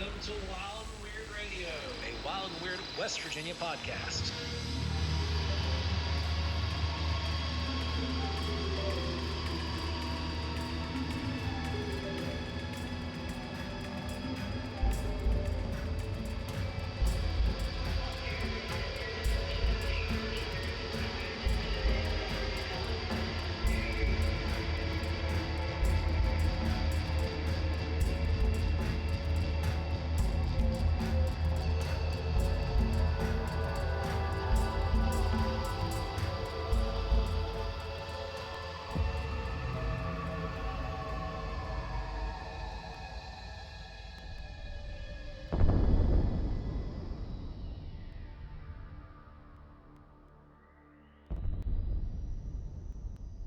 Welcome to Wild and Weird Radio, a Wild and Weird West Virginia podcast.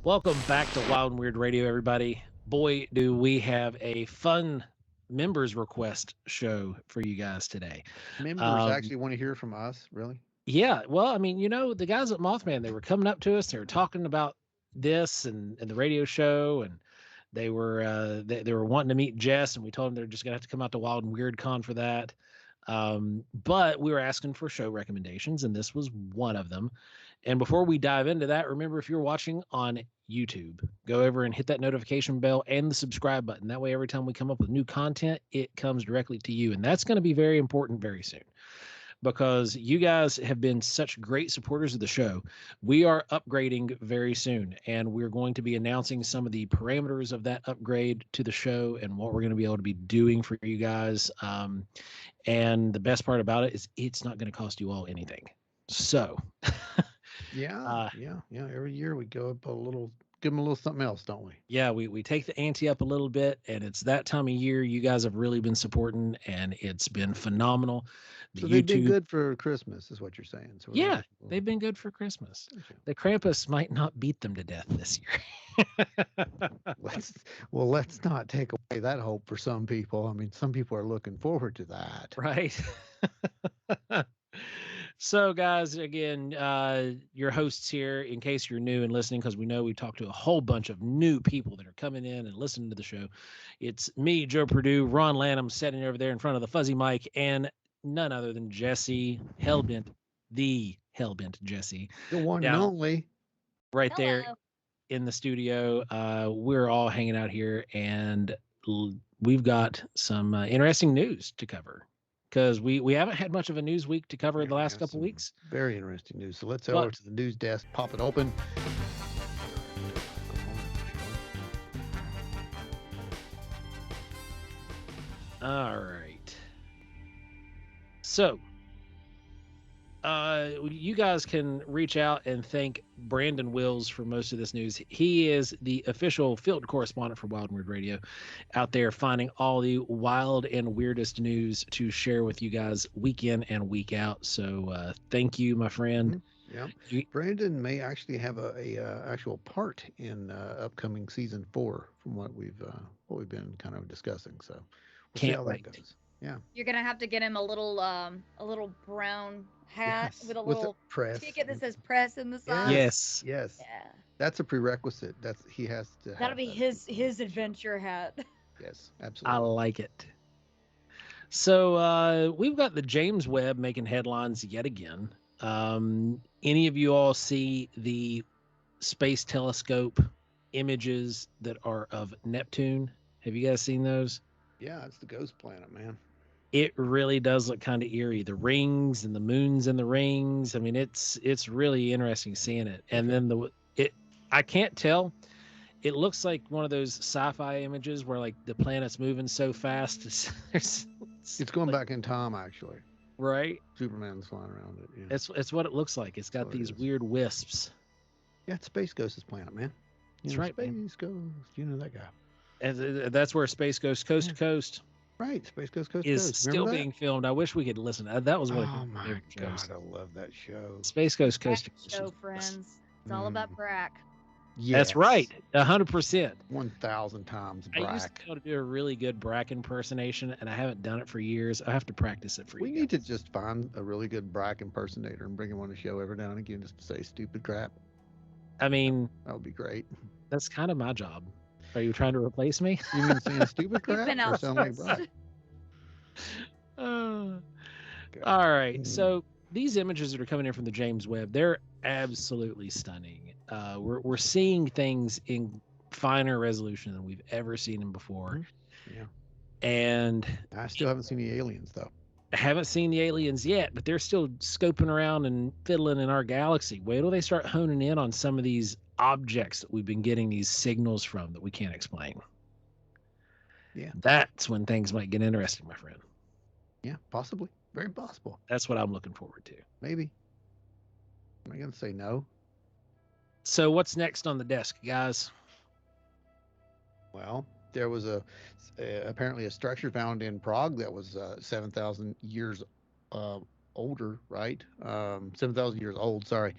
Welcome back to Wild and Weird Radio, everybody. Boy, do we have a fun members request show for you guys today. Members actually want to hear from us, really? Yeah, well, I mean, the guys at Mothman, they were coming up to us, they were talking about this and the radio show, and they were they were wanting to meet Jess, and we told them they're just gonna have to come out to Wild and Weird Con for that. But we were asking for show recommendations, and this was one of them. And before we dive into that, remember, if you're watching on YouTube, go over and hit that notification bell and the subscribe button. That way, every time we come up with new content, it comes directly to you. And that's going to be very important very soon, because you guys have been such great supporters of the show. We are upgrading very soon, and we're going to be announcing some of the parameters of that upgrade to the show and what we're going to be able to be doing for you guys. And the best part about it is it's not going to cost you all anything. So yeah. Every year we go up a little, give them a little something else, don't we? Yeah, we take the ante up a little bit, and it's that time of year. You guys have really been supporting, and it's been phenomenal. So they've been good for Christmas, is what you're saying. So yeah, they've been good for Christmas. The Krampus might not beat them to death this year. let's not take away that hope for some people. I mean, some people are looking forward to that. Right. So, guys, again, your hosts here, in case you're new and listening, because we know we talked to a whole bunch of new people that are coming in and listening to the show. It's me, Joe Perdue, Ron Lanham, sitting over there in front of the fuzzy mic, and none other than Jessi, the Hellbent Jessi. The one and only. Right there in the studio. We're all hanging out here, and we've got some interesting news to cover, because we haven't had much of a news week to cover the last couple of weeks. Very interesting news. So let's go over to the news desk, pop it open. All right. So, you guys can reach out and thank Brandon Wills for most of this news. He is the official field correspondent for Wild and Weird Radio, out there finding all the wild and weirdest news to share with you guys week in and week out. So thank you, my friend. Yeah, Brandon may actually have a actual part in upcoming season 4 from what we've been kind of discussing. So we'll see how that goes. Yeah, you're gonna have to get him a little brown hat with a little press ticket that says "press" in the side. Yes. Yeah. That's a prerequisite. He has to. That'll be his adventure hat. Yes, absolutely. I like it. So we've got the James Webb making headlines yet again. Any of you all see the space telescope images that are of Neptune? Have you guys seen those? Yeah, it's the ghost planet, man. It really does look kind of eerie. The rings and the moons and the rings. I mean, it's really interesting seeing it. And then I can't tell. It looks like one of those sci-fi images where like the planet's moving so fast. It's going back in time, actually. Right. Superman's flying around it. Yeah. It's what it looks like. It's got these weird wisps. Yeah, it's Space Ghost's planet, man. That's right. Space Ghost. You know that guy. And that's where Space Ghost Coast to Coast. Right, Space Ghost Coast is still being filmed. I wish we could listen. That was one of my God, I love that show. Space Ghost Coast to Coast. Show, friends. It's all about Brack. Yes. That's right, 100%. 1,000 times Brack. I used to be able to do a really good Brack impersonation, and I haven't done it for years. I have to practice it for you. We need to just find a really good Brack impersonator and bring him on the show every now and again just to say stupid crap. I mean, that would be great. That's kind of my job. Are you trying to replace me? You mean saying stupid crap or sound like Brack? All God. right. So these images that are coming in from the James Webb, they're absolutely stunning. We're seeing things in finer resolution than we've ever seen them before. Yeah. And I still haven't seen the aliens though. I haven't seen the aliens yet, but they're still scoping around and fiddling in our galaxy. Wait till they start honing in on some of these objects that we've been getting these signals from that we can't explain. Yeah. That's when things might get interesting, my friend. Yeah, possibly. Very possible. That's what I'm looking forward to. Maybe. Am I going to say no? So what's next on the desk, guys? Well, there was apparently a structure found in Prague that was 7,000 years older, right? 7,000 years old, sorry.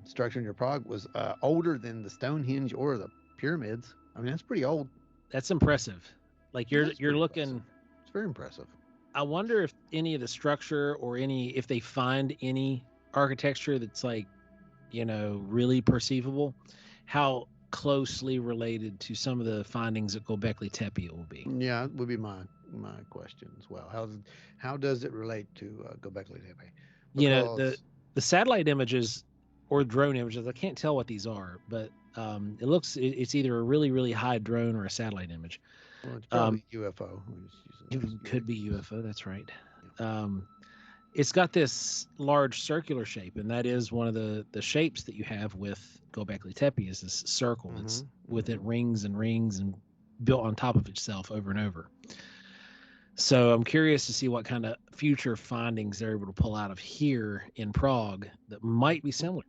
Structure near Prague was older than the Stonehenge or the pyramids. I mean, that's pretty old. That's impressive. Like you're looking. Impressive. It's very impressive. I wonder if any of the structure or if they find any architecture that's like, really perceivable, how closely related to some of the findings at Göbekli Tepe it will be. Yeah, it would be my question as well. How does it relate to Göbekli Tepe? Because the satellite images or drone images, I can't tell what these are, but it's either a really, really high drone or a satellite image. Well, it's probably UFO. It could be UFO. That's right. It's got this large circular shape, and that is one of the shapes that you have with Göbekli Tepe is this circle that's with it rings and rings and built on top of itself over and over. So I'm curious to see what kind of future findings they're able to pull out of here in Prague that might be similar.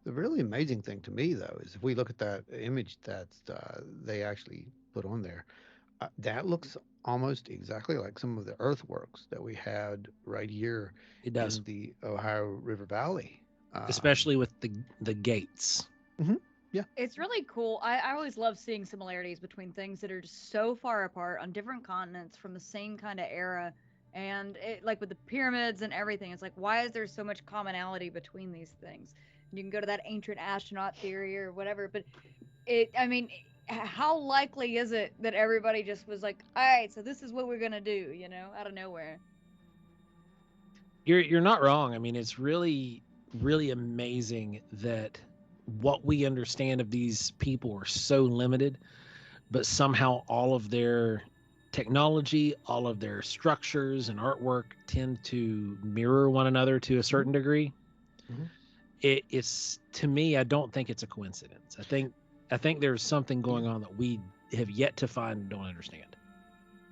The really amazing thing to me, though, is if we look at that image that they actually put on there, that looks almost exactly like some of the earthworks that we had right here in the Ohio River Valley. Especially with the gates. Yeah. It's really cool. I always love seeing similarities between things that are just so far apart on different continents from the same kind of era. And like with the pyramids and everything, it's like, why is there so much commonality between these things? You can go to that ancient astronaut theory or whatever, but how likely is it that everybody just was like, all right, so this is what we're going to do, out of nowhere? You're not wrong. I mean, it's really, really amazing that what we understand of these people are so limited, but somehow all of their technology, all of their structures and artwork tend to mirror one another to a certain degree. It's, to me, I don't think it's a coincidence. I think there's something going on that we have yet to find and don't understand.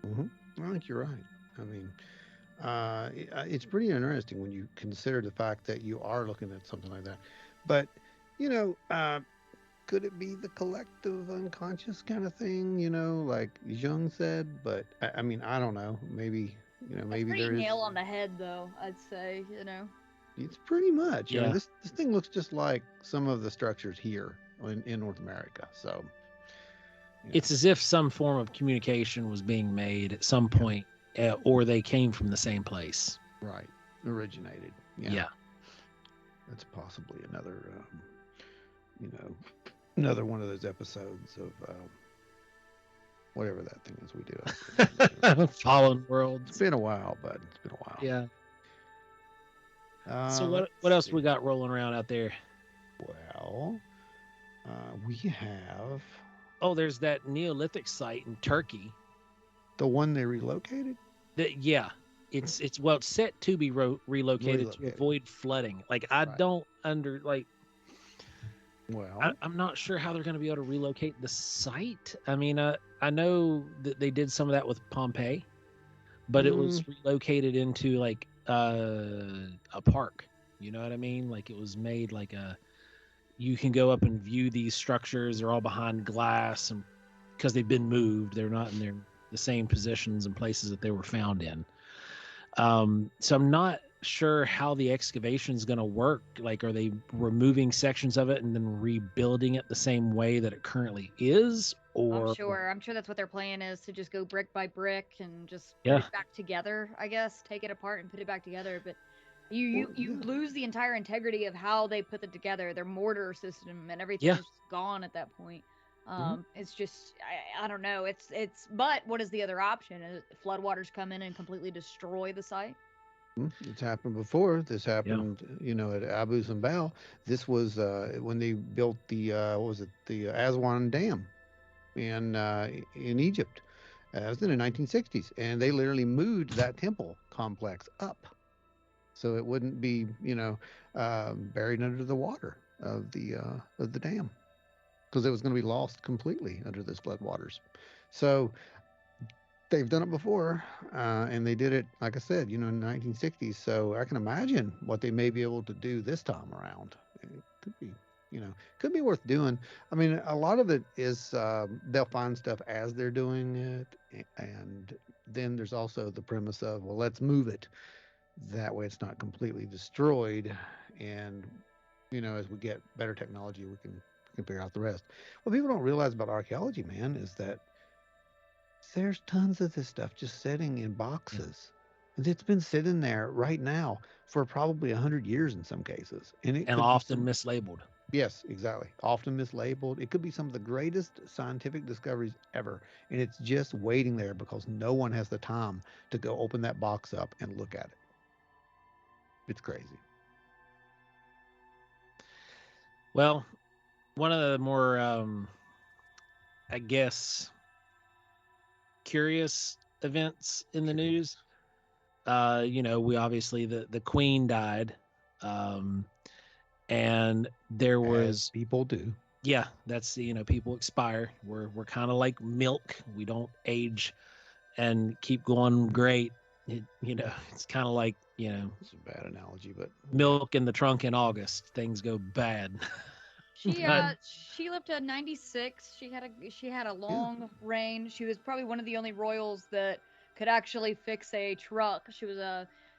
I think you're right. I mean, it's pretty interesting when you consider the fact that you are looking at something like that. But, could it be the collective unconscious kind of thing, like Jung said? But, I mean, I don't know. Maybe, maybe there is. Nail on the head, though, I'd say, It's pretty much. Yeah. This thing looks just like some of the structures here in North America. So it's as if some form of communication was being made at some point, or they came from the same place. Right. Originated. Yeah. That's possibly another, another one of those episodes of whatever that thing is we do. Fallen Worlds. It's been a while, bud. It's been a while. Yeah. So what else we got rolling around out there? Well, we have. Oh, there's that Neolithic site in Turkey. The one they relocated? It's set to be relocated to avoid flooding. Like Well, I'm not sure how they're going to be able to relocate the site. I mean, I know that they did some of that with Pompeii, but it was relocated into like a park. You know what I mean? Like it was made like you can go up and view these structures. They're all behind glass, and because they've been moved, they're not in the same positions and places that they were found in. So I'm not sure how the excavation is going to work. Like, are they removing sections of it and then rebuilding it the same way that it currently is? Or I'm sure that's what their plan is, to just go brick by brick and just put it back together. I guess take it apart and put it back together, but you lose the entire integrity of how they put it together. Their mortar system and everything is gone at that point. It's just I don't know. But what is the other option? Floodwaters come in and completely destroy the site? It's happened before. This Yeah. happened, at Abu Simbel. This was when they built the what was it, the Aswan Dam in Egypt. It was in the 1960s, and they literally moved that temple complex up so it wouldn't be, buried under the water of the dam because it was going to be lost completely under the floodwaters. So they've done it before, and they did it, like I said, in the 1960s. So I can imagine what they may be able to do this time around. It could be, could be worth doing. I mean, a lot of it is they'll find stuff as they're doing it, and then there's also the premise of, well, let's move it. That way, it's not completely destroyed, and as we get better technology, we can figure out the rest. What people don't realize about archaeology, man, is that there's tons of this stuff just sitting in boxes. And it's been sitting there right now for probably 100 years in some cases. And it And could be often mislabeled. yes, exactly. Often mislabeled. It could be some of the greatest scientific discoveries ever. And it's just waiting there because no one has the time to go open that box up and look at it. It's crazy. Well, one of the more, I guess, curious events in the news. We obviously the Queen died, and there As was people do. yeah, that's people expire. We're kind of like milk. We don't age and keep going great. It's kind of like It's a bad analogy, but milk in the trunk in August. Things go bad. But She lived to 96. She had a long reign. She was probably one of the only royals that could actually fix a truck.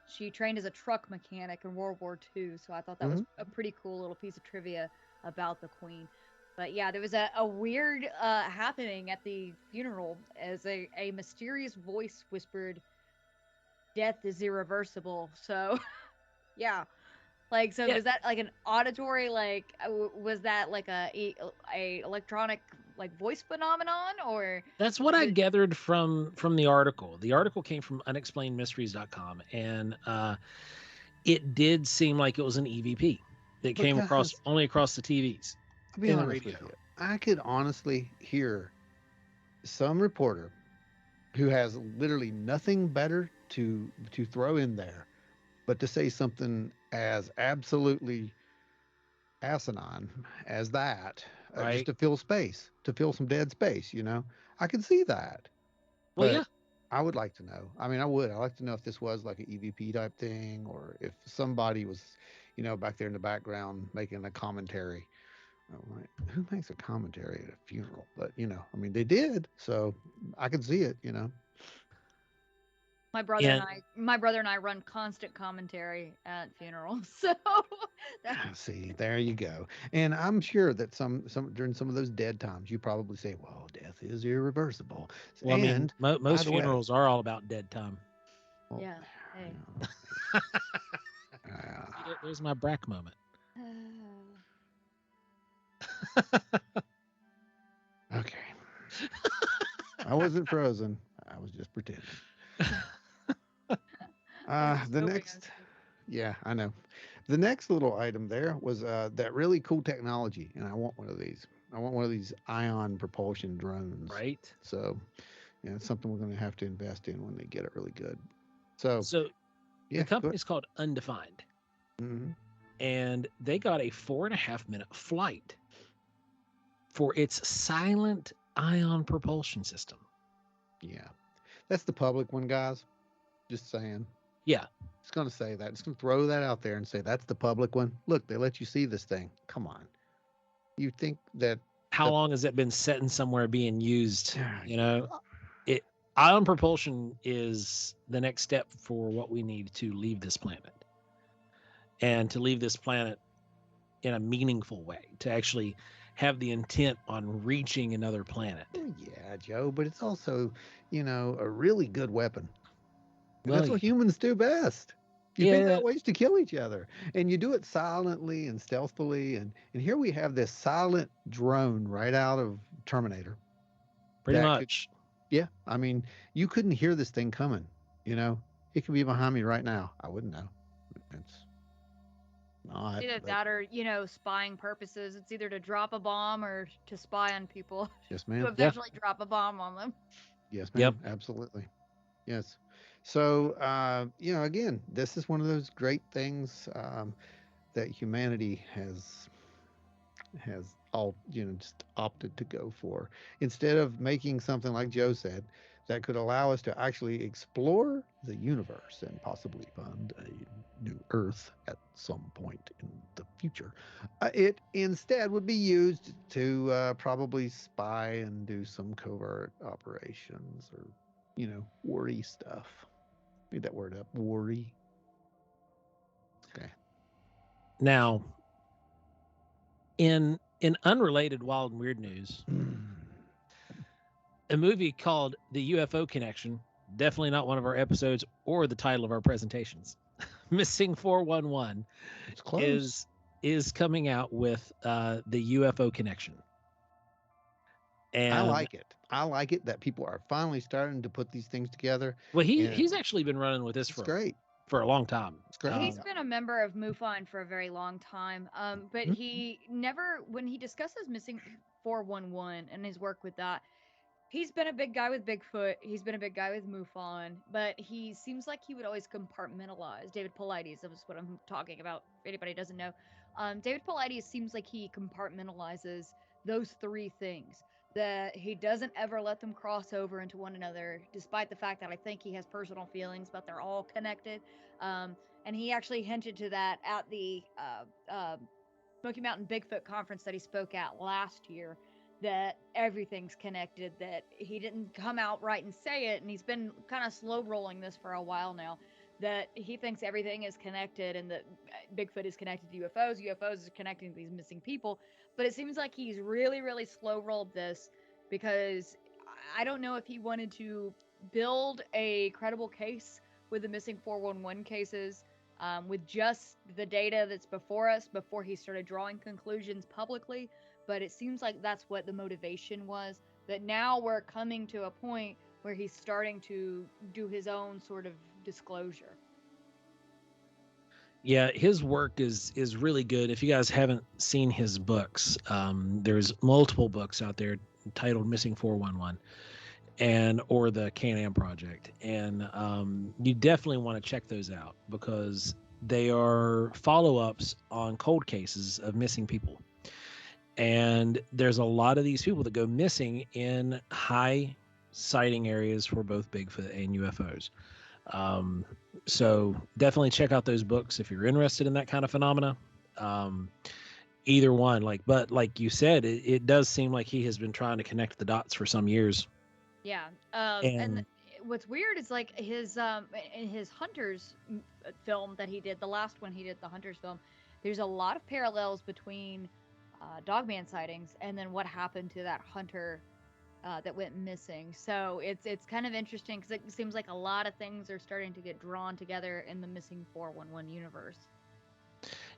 She trained as a truck mechanic in World War II, so I thought that was a pretty cool little piece of trivia about the Queen. But yeah, there was a weird happening at the funeral as a mysterious voice whispered, "Death is irreversible." So yeah, like, so yeah, was that like an auditory, like, was that like a electronic like voice phenomenon, or that's what was I it? gathered from the article. The article came from unexplainedmysteries.com, and it did seem like it was an EVP that came across because only across the TVs I'll be in the honest radio. with you, I could honestly hear some reporter who has literally nothing better to throw in there but to say something as absolutely asinine as that, just Right. to fill space, to fill some dead space. I could see that, Well, yeah. but I would like to know. I mean, I would. I'd like to know if this was like an EVP type thing, or if somebody was, back there in the background making a commentary. I'm like, who makes a commentary at a funeral? But I mean, they did, so I could see it. And My brother and I run constant commentary at funerals, so that, See, there you go. And I'm sure that some during some of those dead times, you probably say, "Well, death is irreversible." well, I mean, And by most the way, funerals are all about dead time. well, yeah. Hey. There's my Brack moment. okay, I wasn't frozen. I was just pretending. I was just The hoping next, yeah, I know. The next little item there was that really cool technology, and I want one of these. I want one of these ion propulsion drones. Right. So, it's something we're going to have to invest in when they get it really good. So, So yeah, the go ahead. company's called Undefined, Mhm. and they got a 4.5 minute flight for its silent ion propulsion system. Yeah, that's the public one, guys. Just saying. Yeah. Just going to say that. Just going to throw that out there and say that's the public one. Look, they let you see this thing. Come on. You think that How the long has it been sitting somewhere being used? yeah. It ion propulsion is the next step for what we need to leave this planet, and to leave this planet in a meaningful way, to actually have the intent on reaching another planet. Well, yeah, Joe, but it's also, a really good weapon. And Well, that's what humans do best. You figure yeah, out ways to kill each other, and you do it silently and stealthily. And here we have this silent drone right out of Terminator. Pretty That could, much. yeah. I mean, you couldn't hear this thing coming. You know, it could be behind me right now. I wouldn't know. It's not. Either But that or, spying purposes. It's either to drop a bomb or to spy on people, yes, to ma'am. Yeah. eventually drop a bomb on them. Yes, Yep. ma'am. Absolutely. Yes. So, again, this is one of those great things that humanity has all just opted to go for, instead of making something like Joe said that could allow us to actually explore the universe and possibly find a new Earth at some point in the future. It instead would be used to probably spy and do some covert operations, or worry stuff. Read that word up, worry. Okay. Now, in unrelated wild and weird news, a movie called The UFO Connection, definitely not one of our episodes or the title of our presentations. Missing 411 It's close. is coming out with the UFO Connection. And I like it. I like it that people are finally starting to put these things together. well, and he's actually been running with this it's great. for a long time. It's great. He's been a member of MUFON for a very long time, but Mhm. he never, when he discusses missing 411 and his work with that, he's been a big guy with Bigfoot. He's been a big guy with MUFON, but he seems like he would always compartmentalize. David Paulides, that's what I'm talking about. If anybody doesn't know, David Paulides seems like he compartmentalizes those three things. That he doesn't ever let them cross over into one another, despite the fact that I think he has personal feelings, but they're all connected. And he actually hinted to that at the Smoky Mountain Bigfoot conference that he spoke at last year, that everything's connected, that he didn't come out right and say it, and he's been kind of slow rolling this for a while now, that he thinks everything is connected and that Bigfoot is connected to UFOs, UFOs is connecting to these missing people. But it seems like he's really, really slow rolled this because I don't know if he wanted to build a credible case with the missing 411 cases, with just the data that's before us before he started drawing conclusions publicly. But it seems like that's what the motivation was. That now we're coming to a point where he's starting to do his own sort of disclosure. Yeah, his work is really good. If you guys haven't seen his books, there's multiple books out there titled Missing 411 or the Can-Am Project, and you definitely want to check those out because they are follow-ups on cold cases of missing people. And there's a lot of these people that go missing in high sighting areas for both Bigfoot and UFOs. So definitely check out those books if you're interested in that kind of phenomena. Either one, but like you said, it does seem like he has been trying to connect the dots for some years. Yeah. And what's weird is like his in his Hunters film that he did, the last one he did, the Hunters film, there's a lot of parallels between Dogman sightings and then what happened to that hunter that went missing. So it's kind of interesting because it seems like a lot of things are starting to get drawn together in the missing 411 universe.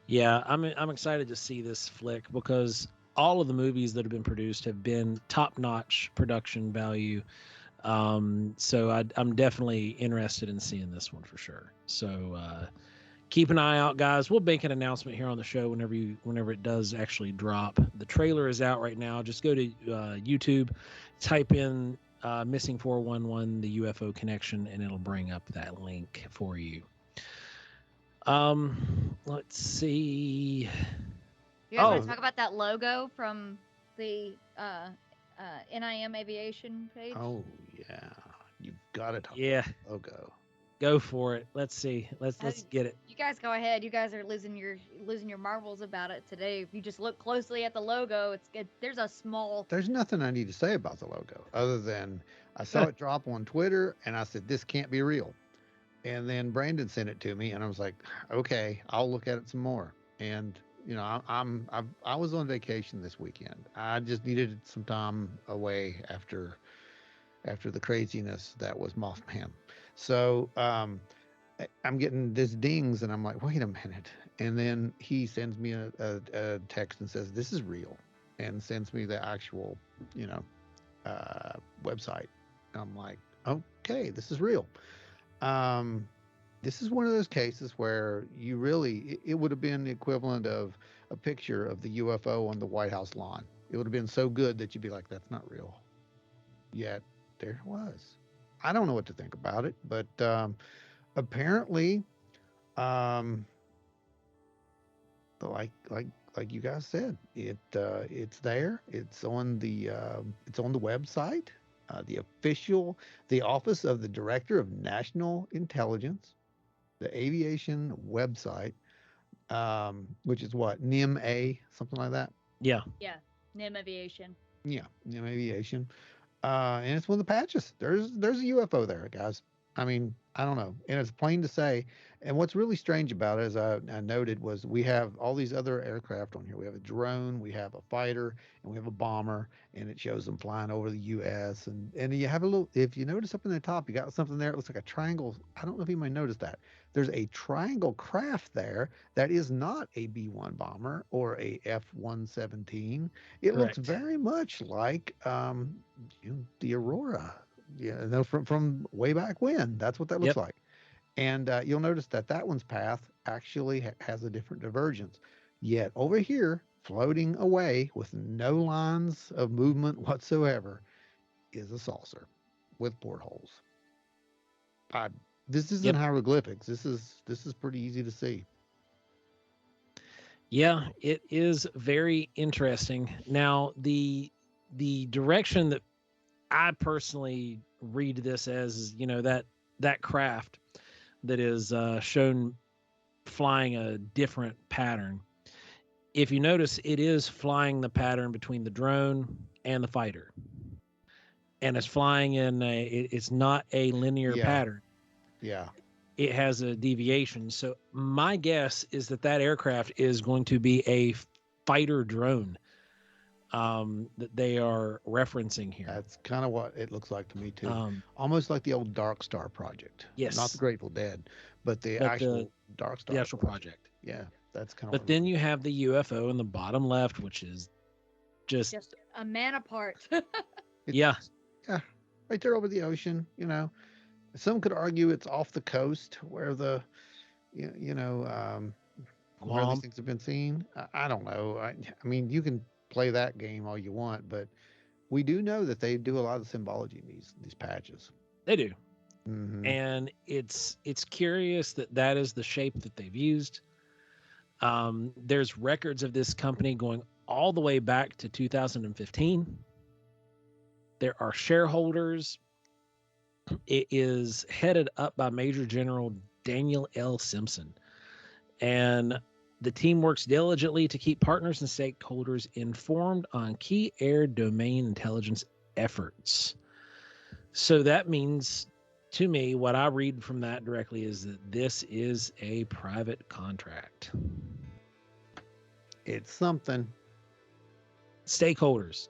Yeah, I'm excited to see this flick because all of the movies that have been produced have been top-notch production value. So I'm definitely interested in seeing this one for sure. So keep an eye out, guys. We'll make an announcement here on the show whenever it does actually drop. The trailer is out right now. Just go to YouTube, type in Missing 411, the UFO Connection, and it'll bring up that link for you. Let's see. You guys want to talk about that logo from the NIM Aviation page? Oh yeah, you've got to talk Yeah. about the logo. Go for it. Let's see. Let's get it. You guys go ahead. You guys are losing your marbles about it today. If you just look closely at the logo, There's nothing I need to say about the logo other than I saw it drop on Twitter and I said this can't be real. And then Brandon sent it to me and I was like, okay, I'll look at it some more. And I was on vacation this weekend. I just needed some time away after the craziness that was Mothman. So I'm getting this dings and I'm like, wait a minute. And then he sends me a text and says, this is real, and sends me the actual you know, website. I'm like, okay, this is real. Um, this is one of those cases where you really, it would have been the equivalent of a picture of the UFO on the White House lawn. It would have been so good that you'd be like, that's not real. Yet there it was. I don't know what to think about it, but apparently, um, like like like you guys said, it's there. It's on the website, the official, the Office of the Director of National Intelligence, the aviation website, which is what, NIMA, something like that. Yeah. Yeah, NIM Aviation. Yeah, NIM Aviation. And it's one of the patches. There's a UFO there, guys. I mean, I don't know, and it's plain to say. And what's really strange about it, as I noted, was we have all these other aircraft on here. We have a drone, we have a fighter, and we have a bomber, and it shows them flying over the U.S. And you have a little. If you notice up in the top, you got something there. It looks like a triangle. I don't know if you might notice that. There's a triangle craft there that is not a B-1 bomber or a F-117. It looks Correct. very much like the Aurora, yeah, no, from way back when. That's what that looks Yep. like. And you'll notice that that one's path actually has a different divergence. Yet over here, floating away with no lines of movement whatsoever, is a saucer with portholes. I, this isn't Yep. hieroglyphics. This is pretty easy to see. Yeah, it is very interesting. Now, the direction that I personally read this as is, that craft that is shown flying a different pattern. If you notice, it is flying the pattern between the drone and the fighter, and it's flying in it's not a linear Yeah, pattern. yeah. It has a deviation. So my guess is that aircraft is going to be a fighter drone that they are referencing here. That's kind of what it looks like to me too. Um, Almost like the old Dark Star project. Not the yes, Grateful Dead, but the but the actual Dark the Star actual project. Yeah, that's kind of But what it then looks you have the UFO in the bottom left, which is just Just a man apart. like. yeah, Yeah, right there over the ocean. Some could argue it's off the coast where the you, you know where these Guam. things have been seen. I don't know. I mean, you can play that game all you want, but we do know that they do a lot of symbology in these patches. They do, Hmm. and it's curious that is the shape that they've used. There's records of this company going all the way back to 2015. There are shareholders. It is headed up by Major General Daniel L. Simpson. And the team works diligently to keep partners and stakeholders informed on key air domain intelligence efforts. So that means to me, what I read from that directly is that this is a private contract. It's something. Stakeholders,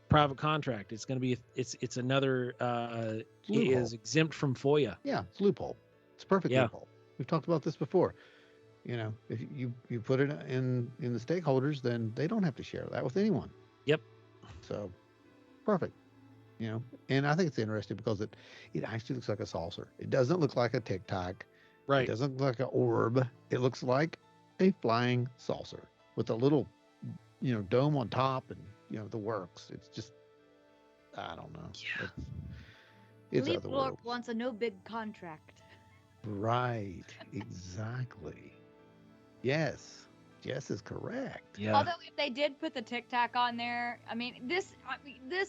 private contract. It's going to be it's another It's it loophole. is exempt from FOIA. Yeah, it's loophole. It's a perfect Yeah. loophole. We've talked about this before. If you put it in the stakeholders, then they don't have to share that with anyone. Yep. So perfect. And I think it's interesting because it actually looks like a saucer. It doesn't look like a tic tac. It Right. doesn't look like an orb. It looks like a flying saucer with a little dome on top and the works. It's just, I don't know. Yeah. It's Philippe Rourke otherworldly. wants a no big contract. Right. Exactly. Yes. Jess is correct. Yeah. Although if they did put the Tic Tac on there, this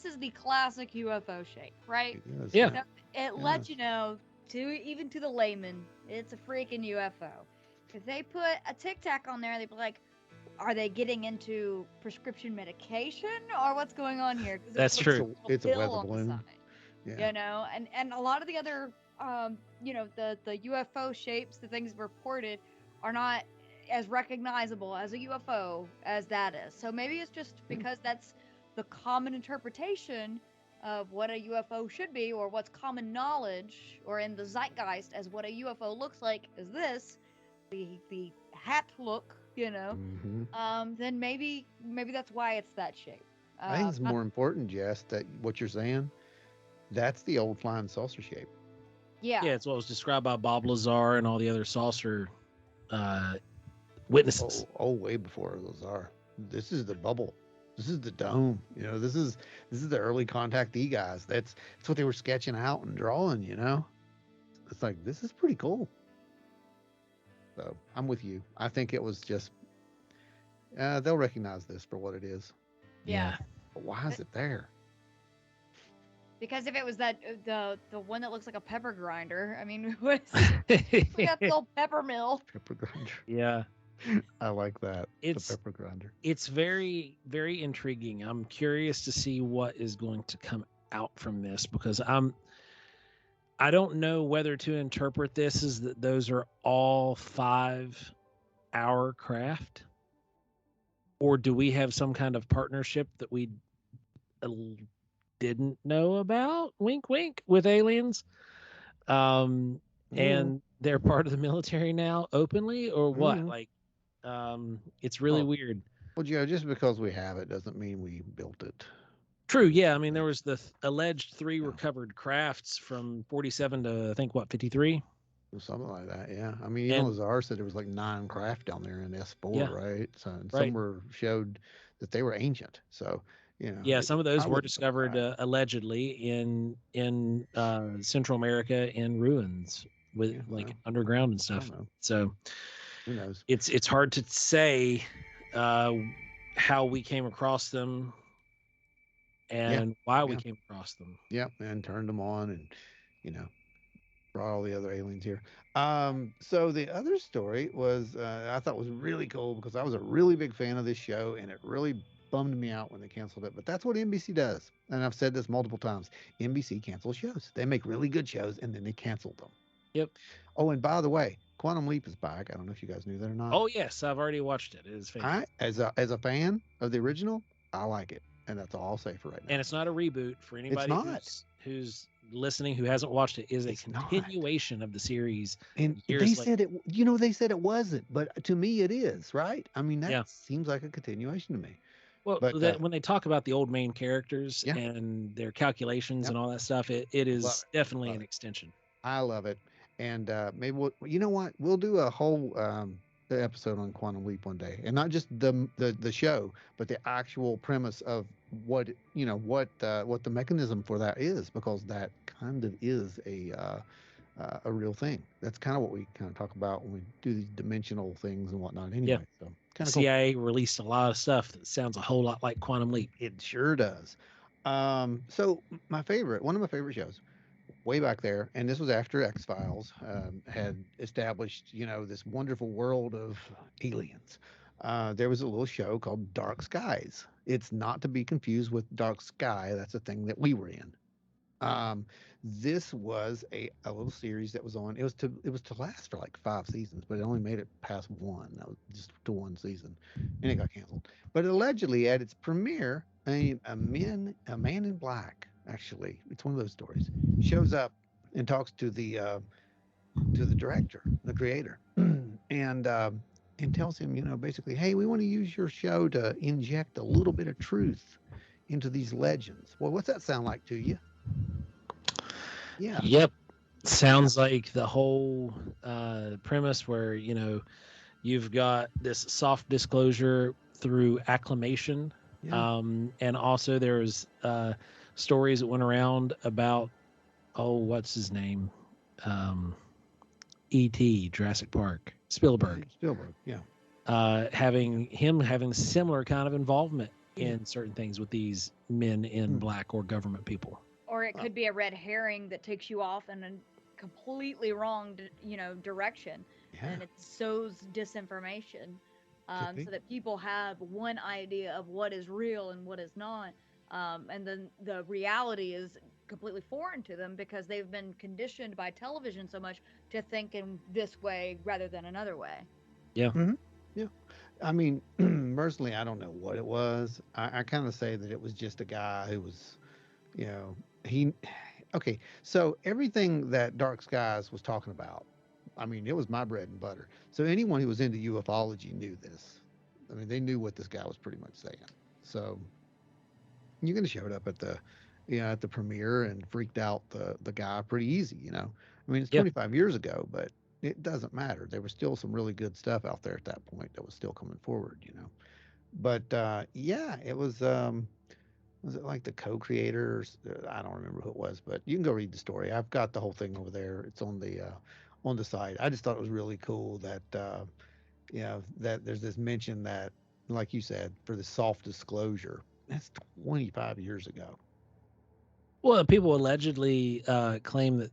is the classic UFO shape, right? It is. Yeah. So it lets you know, even to the layman, it's a freaking UFO. If they put a Tic Tac on there, they'd be like, are they getting into prescription medication or what's going on here? 'Cause That's looks true. like It's a pill weather on the balloon. side, Yeah. and a lot of the other, the UFO shapes, the things reported, are not as recognizable as a UFO as that is. So maybe it's just because that's the common interpretation of what a UFO should be, or what's common knowledge, or in the zeitgeist as what a UFO looks like is this, the hat look, Hmm. then maybe that's why it's that shape. I think it's Not, more important, Jess, that what you're saying, that's the old flying saucer shape. yeah. Yeah, it's what was described by Bob Lazar and all the other saucer witnesses. Way before those are. This is the bubble. This is the dome. This is the early contactee guys. That's what they were sketching out and drawing. It's like this is pretty cool. So I'm with you. I think it was just they'll recognize this for what it is. Yeah. But why is it there? Because if it was that the one that looks like a pepper grinder, I mean, we got the old pepper mill. Pepper grinder. Yeah. I like that. It's the pepper grinder. It's very, very intriguing. I'm curious to see what is going to come out from this because I don't know whether to interpret this as that those are all 5-hour craft, or do we have some kind of partnership that we didn't know about? Wink, wink, with aliens. And they're part of the military now openly, or what? Like, it's really weird. Well, just because we have it doesn't mean we built it. True. Yeah. I mean, there was the alleged 3 recovered crafts from 47 to I think 53. Something like that. Yeah. I mean, Lazar said there was like 9 craft down there in S4, right? So some were showed that they were ancient. So yeah, some of those were discovered allegedly in Central America in ruins with underground and stuff. So who knows? It's hard to say how we came across them and why we came across them. Yep, and turned them on and brought all the other aliens here. So the other story was I thought was really cool because I was a really big fan of this show and it really bummed me out when they canceled it. But that's what NBC does. And I've said this multiple times. NBC cancels shows. They make really good shows and then they cancel them. Yep. Oh, and by the way, Quantum Leap is back. I don't know if you guys knew that or not. Oh, yes. I've already watched it. It is fantastic. As a fan of the original, I like it. And that's all I'll say for right now. And it's not a reboot for anybody who's listening who hasn't watched it. Is a continuation of the series. And they said it, they said it wasn't, but to me it is, right? I mean, that seems like a continuation to me. Well, but, when they talk about the old main characters and their calculations and all that stuff, it is definitely an extension. I love it. And maybe you know what? We'll do a whole episode on Quantum Leap one day, and not just the show, but the actual premise of what the mechanism for that is, because that kind of is a real thing. That's kind of what we kind of talk about when we do these dimensional things and whatnot. Anyway, so kind of CIA released a lot of stuff that sounds a whole lot like Quantum Leap. It sure does. So one of my favorite shows, way back there, and this was after X-Files had established, this wonderful world of aliens. There was a little show called Dark Skies. It's not to be confused with Dark Sky. That's a thing that we were in. This was a little series that was on. It was to last for like 5 seasons, but it only made it past 1. That was just to 1 season, and it got canceled. But allegedly, at its premiere, a man in black, actually, it's one of those stories, shows up and talks to the director, the creator, and tells him, basically, hey, we want to use your show to inject a little bit of truth into these legends. Well, what's that sound like to you? Yeah. Yep. Sounds like the whole premise where, you've got this soft disclosure through acclamation. Yeah. And also there's stories that went around about, what's his name? E.T., Jurassic Park, Spielberg, yeah. Having similar kind of involvement in certain things with these men in black or government people. Or it could be a red herring that takes you off in a completely wrong, direction, and it sows disinformation, so that people have one idea of what is real and what is not, and then the reality is completely foreign to them because they've been conditioned by television so much to think in this way rather than another way. Yeah. Mm-hmm. Yeah. I mean, personally, I don't know what it was. I kind of say that it was just a guy who was, okay. So everything that Dark Skies was talking about, I mean, it was my bread and butter. So anyone who was into ufology knew this. I mean, they knew what this guy was pretty much saying. So You could have showed up at the, at the premiere and freaked out the guy pretty easy. I mean, it's Yeah. 25 years ago, but it doesn't matter. There was still some really good stuff out there at that point that was still coming forward. But yeah, it was it like the co-creators? I don't remember who it was, but you can go read the story. I've got the whole thing over there. It's on the site. I just thought it was really cool that that there's this mention that, like you said, for the soft disclosure. That's 25 years ago. Well, people allegedly claim that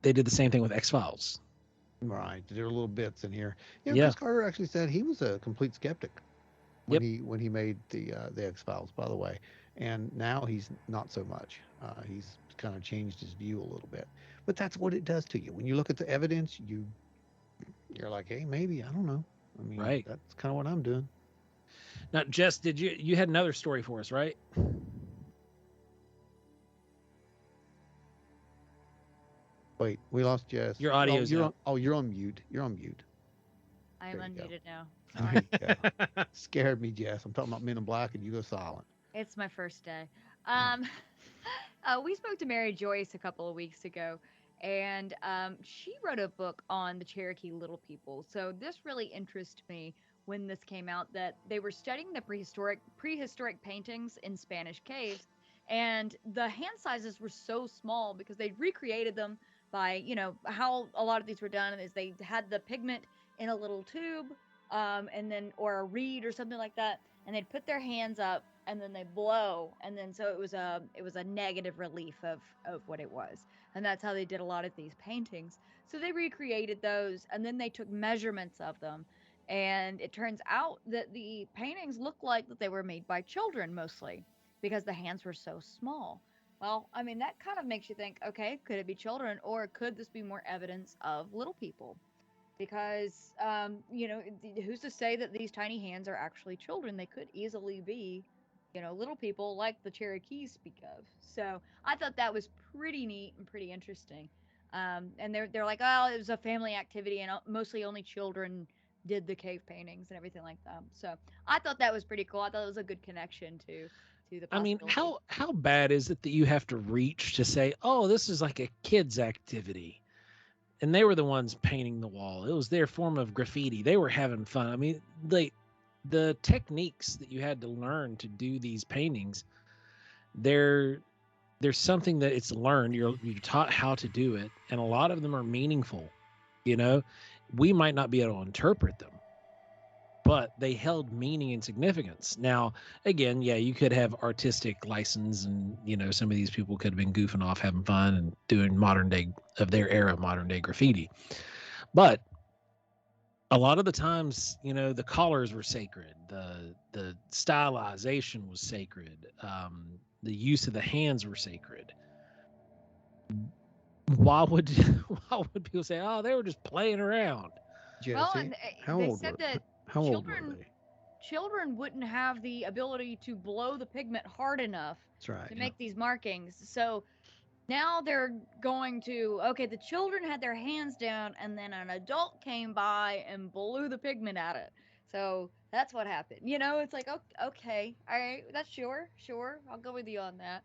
they did the same thing with X Files. Right. There are little bits in here. Yeah. Chris Carter actually said he was a complete skeptic when Yep. he made the X Files, by the way, and now he's not so much. He's kind of changed his view a little bit. But that's what it does to you when you look at the evidence. You're like, hey, maybe I don't know. I mean, Right. that's kind of what I'm doing. Now, Jess, did you had another story for us, right? Wait, we lost Jess. Your audio's out. You're on mute. You're on mute. I am There you go. unmuted now. There Sorry. you go. Scared me, Jess. I'm talking about Men in Black, and you go silent. It's my first day. We spoke to Mary Joyce a couple of weeks ago, and she wrote a book on the Cherokee Little People. So this really interested me when this came out, that they were studying the prehistoric paintings in Spanish caves, and the hand sizes were so small because they recreated them by, how a lot of these were done is they had the pigment in a little tube, and then or a reed or something like that, and they'd put their hands up and then they blow, and then so it was a negative relief of what it was, and that's how they did a lot of these paintings. So they recreated those, and then they took measurements of them, and it turns out that the paintings look like that they were made by children mostly, because the hands were so small. Well, I mean, that kind of makes you think, okay, could it be children, or could this be more evidence of little people? Because who's to say that these tiny hands are actually children? They could easily be, little people like the Cherokees speak of. So I thought that was pretty neat and pretty interesting. And they're like, oh, it was a family activity, and mostly only children did the cave paintings and everything like that. So I thought that was pretty cool. I thought it was a good connection to the I mean, possibility. how bad is it that you have to reach to say, "Oh, this is like a kid's activity," and they were the ones painting the wall. It was their form of graffiti. They were having fun. I mean, the techniques that you had to learn to do these paintings, there's something that it's learned. You're taught how to do it, and a lot of them are meaningful. You know, we might not be able to interpret them, but they held meaning and significance. Now, again, yeah, you could have artistic license, and some of these people could have been goofing off, having fun, and doing modern day graffiti. But a lot of the times, the colors were sacred, the stylization was sacred, the use of the hands were sacred. Why would why would people say, "Oh, they were just playing around"? Jesse, Well, and how they old said were that how old were children they? children wouldn't have the ability to blow the pigment hard enough That's right. to Yeah. make these markings. So now they're going to, okay, the children had their hands down, and then an adult came by and blew the pigment at it. So that's what happened. It's like, okay, all right, that's sure, I'll go with you on that.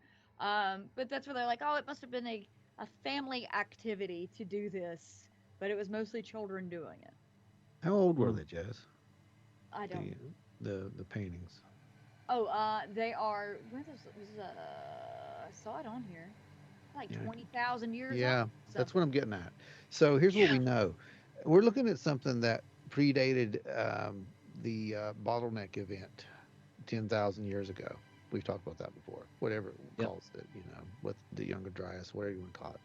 But that's where they're like, oh, it must have been a family activity to do this, but it was mostly children doing it. How old were Mm. they, Jess? I don't. The the paintings. Oh, they are. I saw it on here. Like Yeah. 20,000 years old. Yeah, that's what I'm Something. getting at. So here's what Yeah. we know. We're looking at something that predated the bottleneck event 10,000 years ago. We've talked about that before, whatever it Yep. calls it, with the Younger Dryas, whatever you want to call it.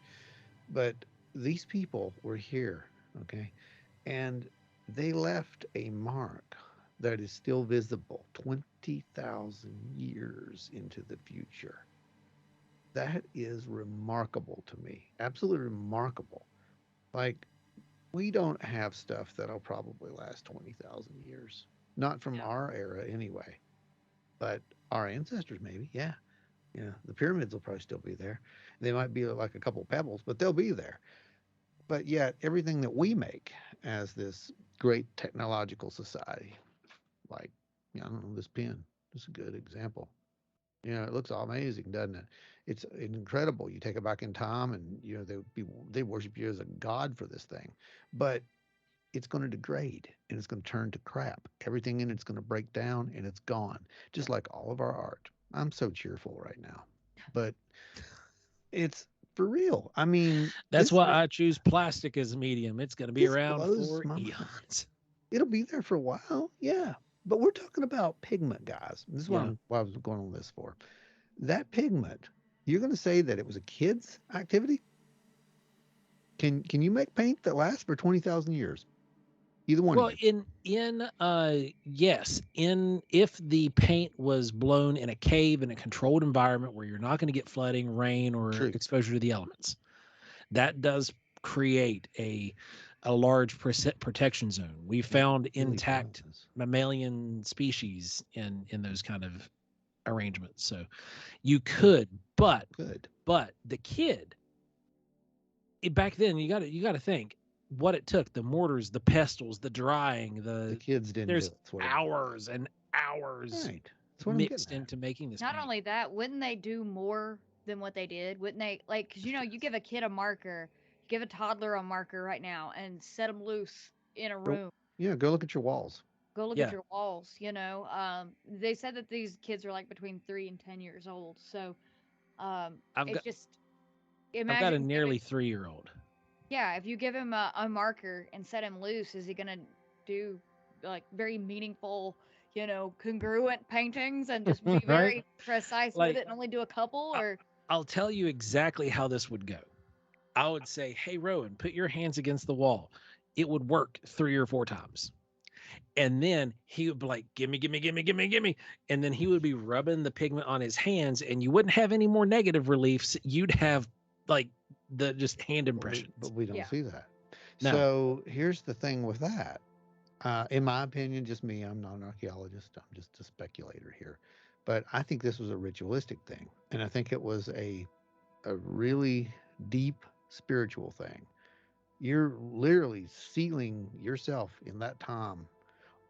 But these people were here, okay? And they left a mark that is still visible 20,000 years into the future. That is remarkable to me. Absolutely remarkable. Like, we don't have stuff that'll probably last 20,000 years. Not from No. our era anyway. But our ancestors, maybe, yeah. Yeah, the pyramids will probably still be there. They might be like a couple pebbles, but they'll be there. But yet, everything that we make as this great technological society, like, I don't know, this pen is a good example. You know, it looks amazing, doesn't it? It's incredible. You take it back in time, and you know they worship you as a god for this thing, but it's going to degrade and it's going to turn to crap. Everything in it's going to break down and it's gone, just like all of our art. I'm so cheerful right now, but it's for real. I mean, That's why I choose plastic as a medium. It's going to be this around blows for my mind. eons. It'll be there for a while, yeah. But we're talking about pigment, guys. This is Yeah. what I was going on this for. That pigment, you're going to say that it was a kid's activity? Can you make paint that lasts for 20,000 years? Either one Well, of you. yes, in if the paint was blown in a cave in a controlled environment where you're not going to get flooding, rain, or True. exposure to the elements, that does create a large protection zone. We found Really intact does. mammalian species in those kind of arrangements. So you could, but Good. the kid back then, you got to think what it took: the mortars, the pestles, the drying, The kids didn't do there's it. That's what hours and hours Right. That's what I'm mixed getting at. into making this Not paint. only that, wouldn't they do more than what they did? Wouldn't they, like, because you know, you give a kid a marker, give a toddler a marker right now, and set them loose in a Go, room. yeah, go look at your walls. Go look at Yeah, your walls. You know, they said that these kids are like between 3 and 10 years old. So, I've it's got just I've got a imagine giving. nearly 3-year-old. Yeah, if you give him a marker and set him loose, is he gonna do like very meaningful, you know, congruent paintings and just be Right? very precise with Like it and only do a couple? I, Or I'll tell you exactly how this would go. I would say, "Hey, Rowan, put your hands against the wall." It would work 3 or 4 times. And then he would be like, "Gimme, gimme, gimme, gimme, gimme." And then he would be rubbing the pigment on his hands, and you wouldn't have any more negative reliefs. You'd have like the just hand impressions. But we don't yeah, see that. No. So here's the thing with that. In my opinion, just me, I'm not an archaeologist. I'm just a speculator here. But I think this was a ritualistic thing. And I think it was a really deep spiritual thing. You're literally sealing yourself in that time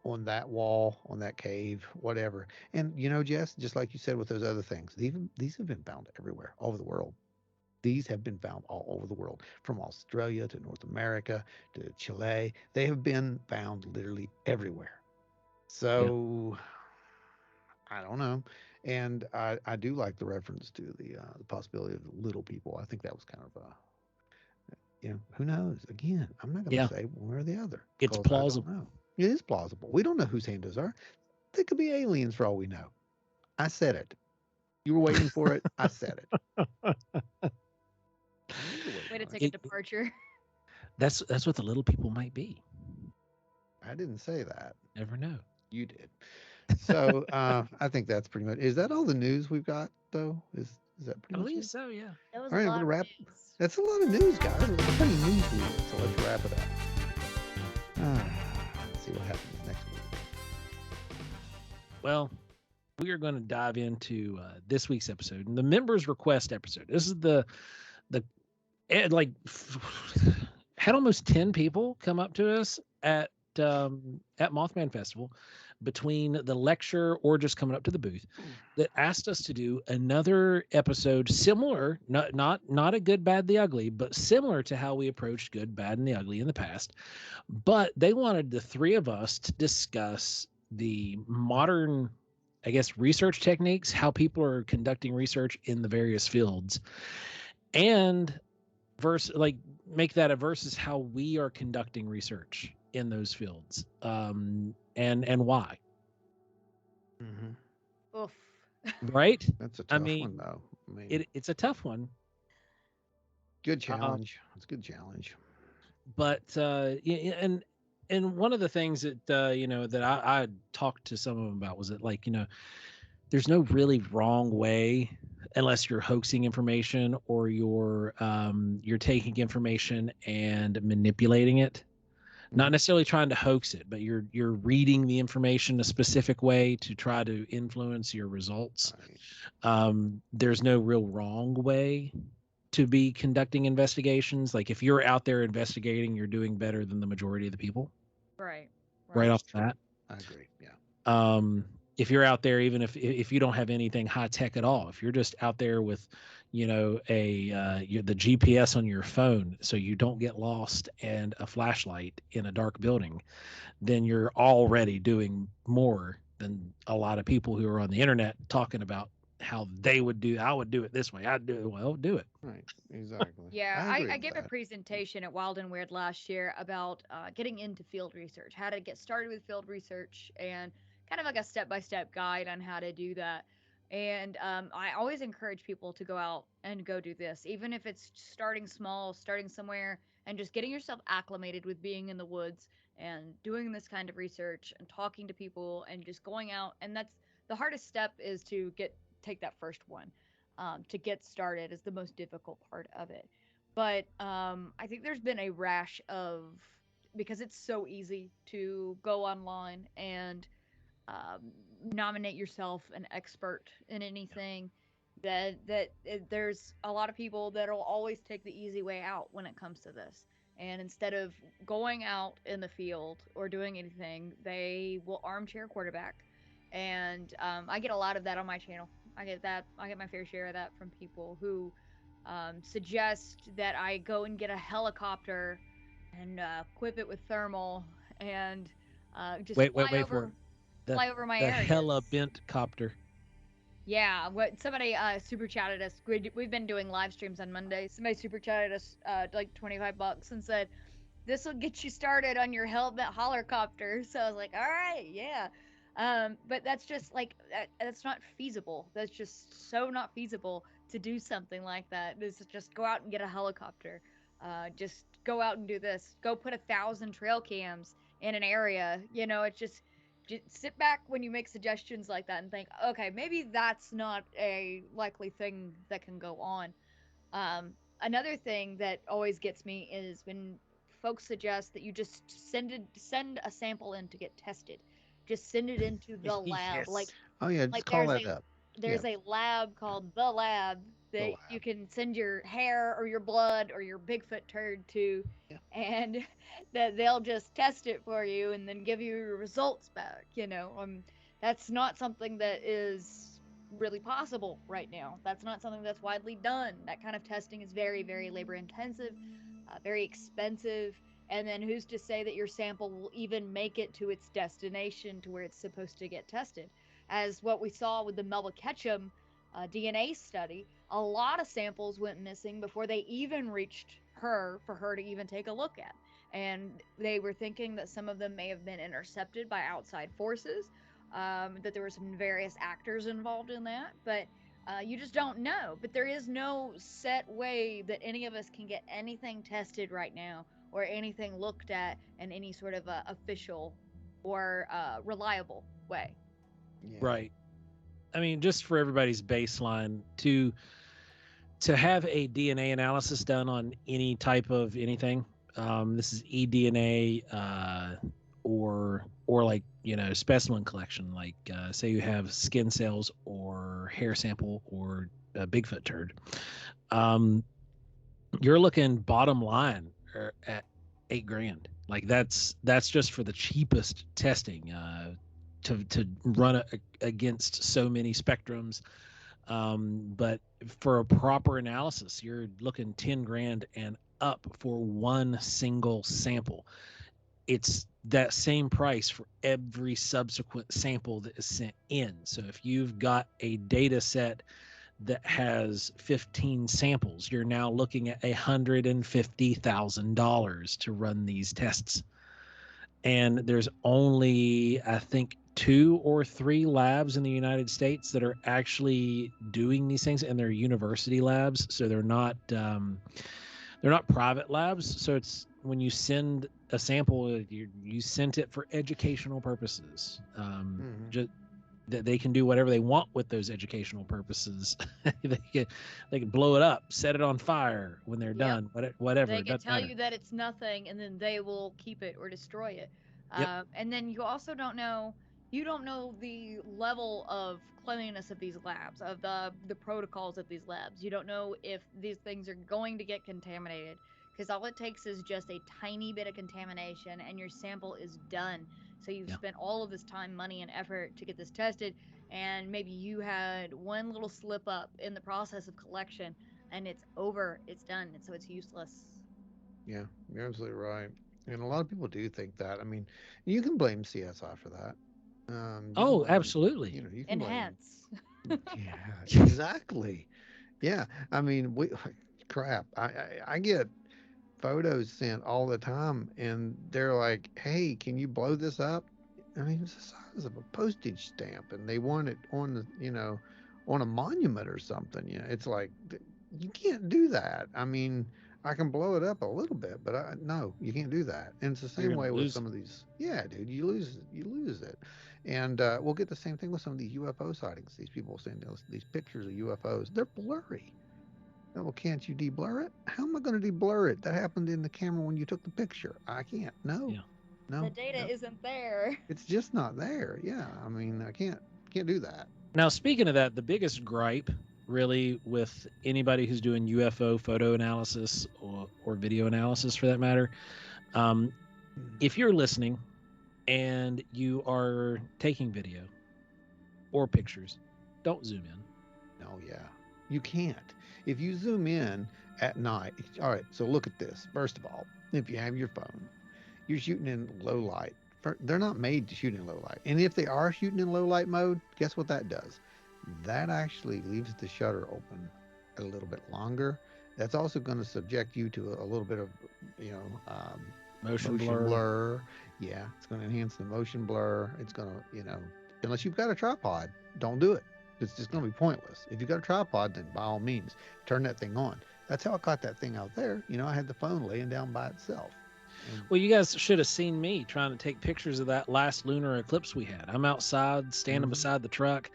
on that wall, on that cave, whatever. And you know, Jess, just like you said with those other things, these have been found everywhere, all over the world. These have been found all over the world, from Australia to North America to Chile. They have been found literally everywhere. Yeah. So I don't know. And I do like the reference to the possibility of the little people. I think that was kind of a, you know, who knows? Again, I'm not going to Yeah. say one or the other It's because I don't plausible. know. It is plausible. We don't know whose hand those are. They could be aliens for all we know. I said it. You were waiting for it. I said it. You were way waiting to on take it. a departure. That's what the little people might be. I didn't say that. Never know. You did. So I think that's pretty much. Is that all the news we've got though? Is that I pretty much believe it? so. Yeah. That was All a right, I'm lot gonna of wrap. news. That's a lot of news, guys. There's plenty of news we did, so let's wrap it up. Let's see what happens next week. Well, we are going to dive into this week's episode and the members request episode. This is the like had almost 10 people come up to us at Mothman Festival, between the lecture or just coming up to the booth, that asked us to do another episode similar, not a good, bad, the ugly, but similar to how we approached good, bad, and the ugly in the past. But they wanted the three of us to discuss the modern, I guess, research techniques, how people are conducting research in the various fields, and make that a versus how we are conducting research in those fields, and why. Mm-hmm. Oof. Right? That's a I tough mean, one, though. I mean, it's a tough one. good challenge. It's a good challenge. But and one of the things that that I talked to some of them about was that, like, there's no really wrong way, unless you're hoaxing information or you're taking information and manipulating it. Not necessarily trying to hoax it, but you're reading the information a specific way to try to influence your results. Right. There's no real wrong way to be conducting investigations. Like, if you're out there investigating, you're doing better than the majority of the people Right. right Right. off the bat. I agree. Yeah. if you're out there, even if you don't have anything high tech at all, if you're just out there with, the GPS on your phone, so you don't get lost, and a flashlight in a dark building, then you're already doing more than a lot of people who are on the internet talking about how they would do. I would do it this way. I'd do it. Well, do it. Right. Exactly. Yeah, I agree I with gave a that. presentation at Wild and Weird last year about getting into field research, how to get started with field research, and kind of like a step-by-step guide on how to do that. And I always encourage people to go out and go do this, even if it's starting small, starting somewhere, and just getting yourself acclimated with being in the woods and doing this kind of research and talking to people and just going out. And that's the hardest step, is to take that first one. To get started is the most difficult part of it. But I think there's been a rash of, because it's so easy to go online and nominate yourself an expert in anything, there's a lot of people that'll always take the easy way out when it comes to this. And instead of going out in the field or doing anything, they will armchair quarterback. And I get a lot of that on my channel. I get my fair share of that from people who suggest that I go and get a helicopter and equip it with thermal and just Wait for it. The fly over my the hella areas. bent copter. Yeah, what somebody super chatted us. We've been doing live streams on Monday. Somebody super chatted us like $25 and said, "This will get you started on your Hellbent Hollercopter." So I was like, "All right, yeah." But that's just like that's not feasible. That's just so not feasible to do something like that. This is just go out and get a helicopter. Just go out and do this. Go put 1,000 trail cams in an area. It's just sit back when you make suggestions like that and think, okay, maybe that's not a likely thing that can go on. Another thing that always gets me is when folks suggest that you just send a sample in to get tested. Just send it into the lab. Yes. Oh yeah, just Like call that up. Yeah, there's a lab called the lab the that you lab. can send your hair or your blood or your Bigfoot turd to, Yeah. and that they'll just test it for you and then give you your results back. That's not something that is really possible right now. That's not something that's widely done. That kind of testing is very, very labor intensive, very expensive. And then who's to say that your sample will even make it to its destination to where it's supposed to get tested? As what we saw with the Melba Ketchum DNA study, a lot of samples went missing before they even reached her for her to even take a look at. And they were thinking that some of them may have been intercepted by outside forces, that there were some various actors involved in that. But you just don't know. But there is no set way that any of us can get anything tested right now or anything looked at in any sort of official or reliable way. Yeah. Right. I mean, just for everybody's baseline, to have a DNA analysis done on any type of anything, this is eDNA, or like specimen collection, like say you have skin cells or hair sample or a Bigfoot turd, um, you're looking bottom line at $8,000. Like that's just for the cheapest testing, to run against so many spectrums. But for a proper analysis, you're looking 10 grand and up for one single sample. It's that same price for every subsequent sample that is sent in. So if you've got a data set that has 15 samples, you're now looking at $150,000 to run these tests. And there's only, I think, 2 or 3 labs in the United States that are actually doing these things, and they're university labs, so they're not private labs. So it's when you send a sample, you sent it for educational purposes. Just that they can do whatever they want with those educational purposes. they can blow it up, set it on fire when they're done. Whatever, They it can doesn't tell matter. you that it's nothing, and then they will keep it or destroy it. Yep. And then you also don't know. You don't know the level of cleanliness of these labs, of the protocols of these labs. You don't know if these things are going to get contaminated, because all it takes is just a tiny bit of contamination, and your sample is done. So you've Yeah. spent all of this time, money, and effort to get this tested, and maybe you had one little slip up in the process of collection, and it's over, it's done, and so it's useless. Yeah, you're absolutely right. And a lot of people do think that. I mean, you can blame CSI for that. You can Oh, blame, absolutely. you can blame. Enhance. Yeah, exactly. Yeah, I mean, we crap. I get photos sent all the time, and they're like, "Hey, can you blow this up?" I mean, it's the size of a postage stamp, and they want it on the, on a monument or something. It's like you can't do that. I mean, I can blow it up a little bit, but no, you can't do that. And it's the You're same gonna way with lose some it. of these. Yeah, dude, you lose it, and we'll get the same thing with some of these UFO sightings. These people send us these pictures of UFOs. They're blurry. Oh, well, can't you deblur it? How am I going to deblur it? That happened in the camera when you took the picture. I can't. No, Yeah. The no, data no. isn't there. It's just not there. Yeah, I mean, I can't do that. Now, speaking of that, the biggest gripe really with anybody who's doing UFO photo analysis or video analysis for that matter, um, if you're listening and you are taking video or pictures, don't zoom in. No, yeah, you can't. If you zoom in at night, all right. So look at this. First of all, if you have your phone, you're shooting in low light. They're not made to shoot in low light. And if they are shooting in low light mode, guess what that does? That actually leaves the shutter open a little bit longer. That's also going to subject you to a little bit of, you know, Motion motion blur. blur. Yeah, it's going to enhance the motion blur. It's going to, unless you've got a tripod, don't do it. It's just going to be pointless. If you've got a tripod, then by all means, turn that thing on. That's how I got that thing out there. I had the phone laying down by itself. And Well, you guys should have seen me trying to take pictures of that last lunar eclipse we had. I'm outside standing beside the truck.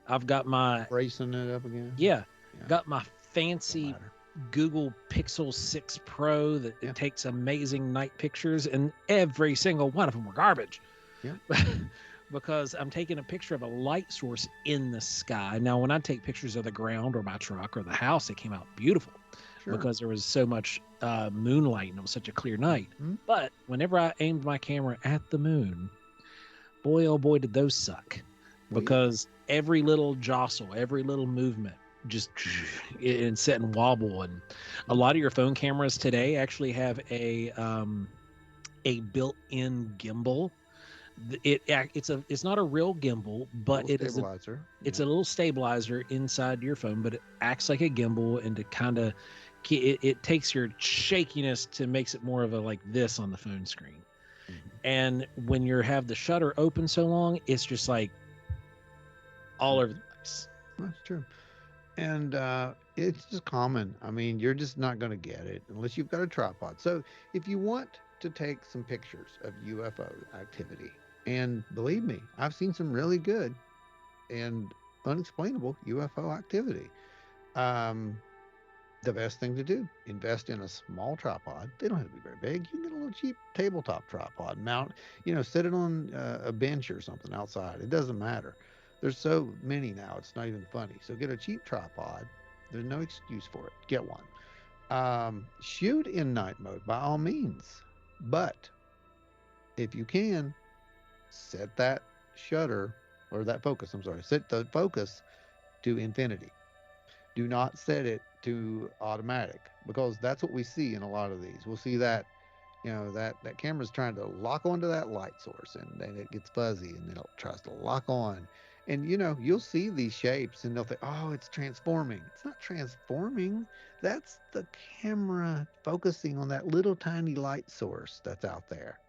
I've got my bracing it up again. yeah, Yeah, got my don't fancy matter. Google Pixel 6 Pro that Yeah. it takes amazing night pictures, and every single one of them were garbage. Yeah. Because I'm taking a picture of a light source in the sky. Now, when I take pictures of the ground or my truck or the house, it came out beautiful Sure. because there was so much moonlight and it was such a clear night. Mhm. But whenever I aimed my camera at the moon, boy, oh boy, did those suck. Well, Because every little jostle, every little movement just and sit and wobble. And a lot of your phone cameras today actually have a built-in gimbal. It's not a real gimbal, but little it is stabilizer. it's a little stabilizer inside your phone, but it acts like a gimbal, and to kind of it takes your shakiness to makes it more of a like this on the phone screen. And when you have the shutter open so long, it's just like all over the place. That's true. And it's just common. I mean, you're just not going to get it unless you've got a tripod. So if you want to take some pictures of UFO activity, and believe me, I've seen some really good and unexplainable UFO activity. Um, the best thing to do, invest in a small tripod. They don't have to be very big. You can get a little cheap tabletop tripod, mount, set it on a bench or something outside. It doesn't matter. There's so many now, it's not even funny. So get a cheap tripod. There's no excuse for it. Get one. Shoot in night mode by all means. But if you can, set that shutter or that focus, I'm sorry, set the focus to infinity. Do not set it to automatic, because that's what we see in a lot of these. We'll see that that camera's trying to lock onto that light source, and then it gets fuzzy, and then it tries to lock on, and you'll see these shapes and they'll think, oh, it's transforming. It's not transforming. That's the camera focusing on that little tiny light source that's out there,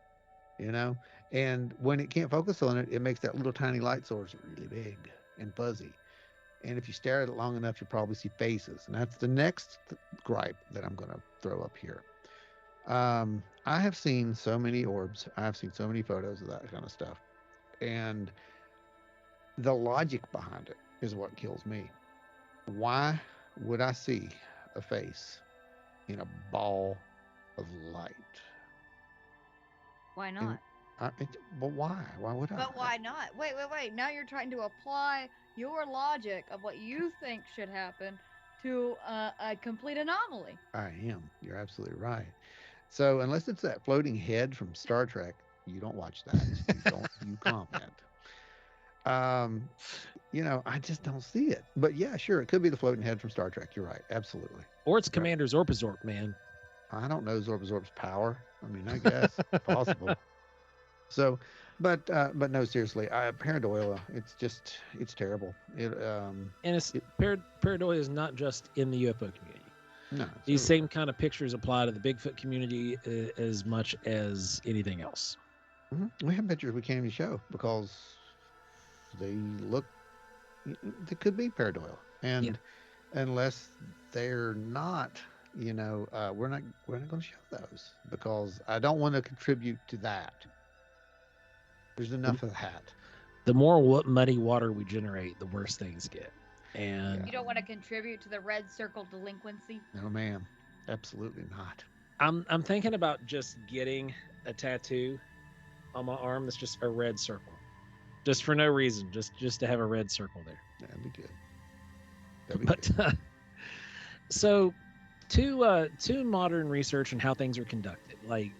you know and when it can't focus on it, it makes that little tiny light source really big and fuzzy. And if you stare at it long enough, you'll probably see faces. And that's the next gripe that I'm going to throw up here. I have seen so many orbs. I have seen so many photos of that kind of stuff. And the logic behind it is what kills me. Why would I see a face in a ball of light? Why And not? but why? Why would I? But why not? Wait. Now you're trying to apply your logic of what you think should happen to a complete anomaly. I am. You're absolutely right. So unless it's that floating head from Star Trek, You don't watch that. You comment. I just don't see it. But yeah, sure, it could be the floating head from Star Trek. You're right. Absolutely. Or it's Commander Zorpazorp, man. I don't know Zorbazorp's power. I mean, I guess possible. So, but no, seriously, Paradoila, it's terrible. And Perdue is not just in the UFO community. No, These same kind of pictures apply to the Bigfoot community as much as anything else. We have pictures we can't even show because they could be Paradoila, and unless they're not, we're not going to show those because I don't want to contribute to that. There's enough of that. The more muddy water we generate, the worse things get. And you don't want to contribute to the red circle delinquency? No, ma'am. Absolutely not. I'm thinking about just getting a tattoo on my arm that's just a red circle. Just for no reason. Just to have a red circle there. That'd be good. Good. So to modern research and how things are conducted, like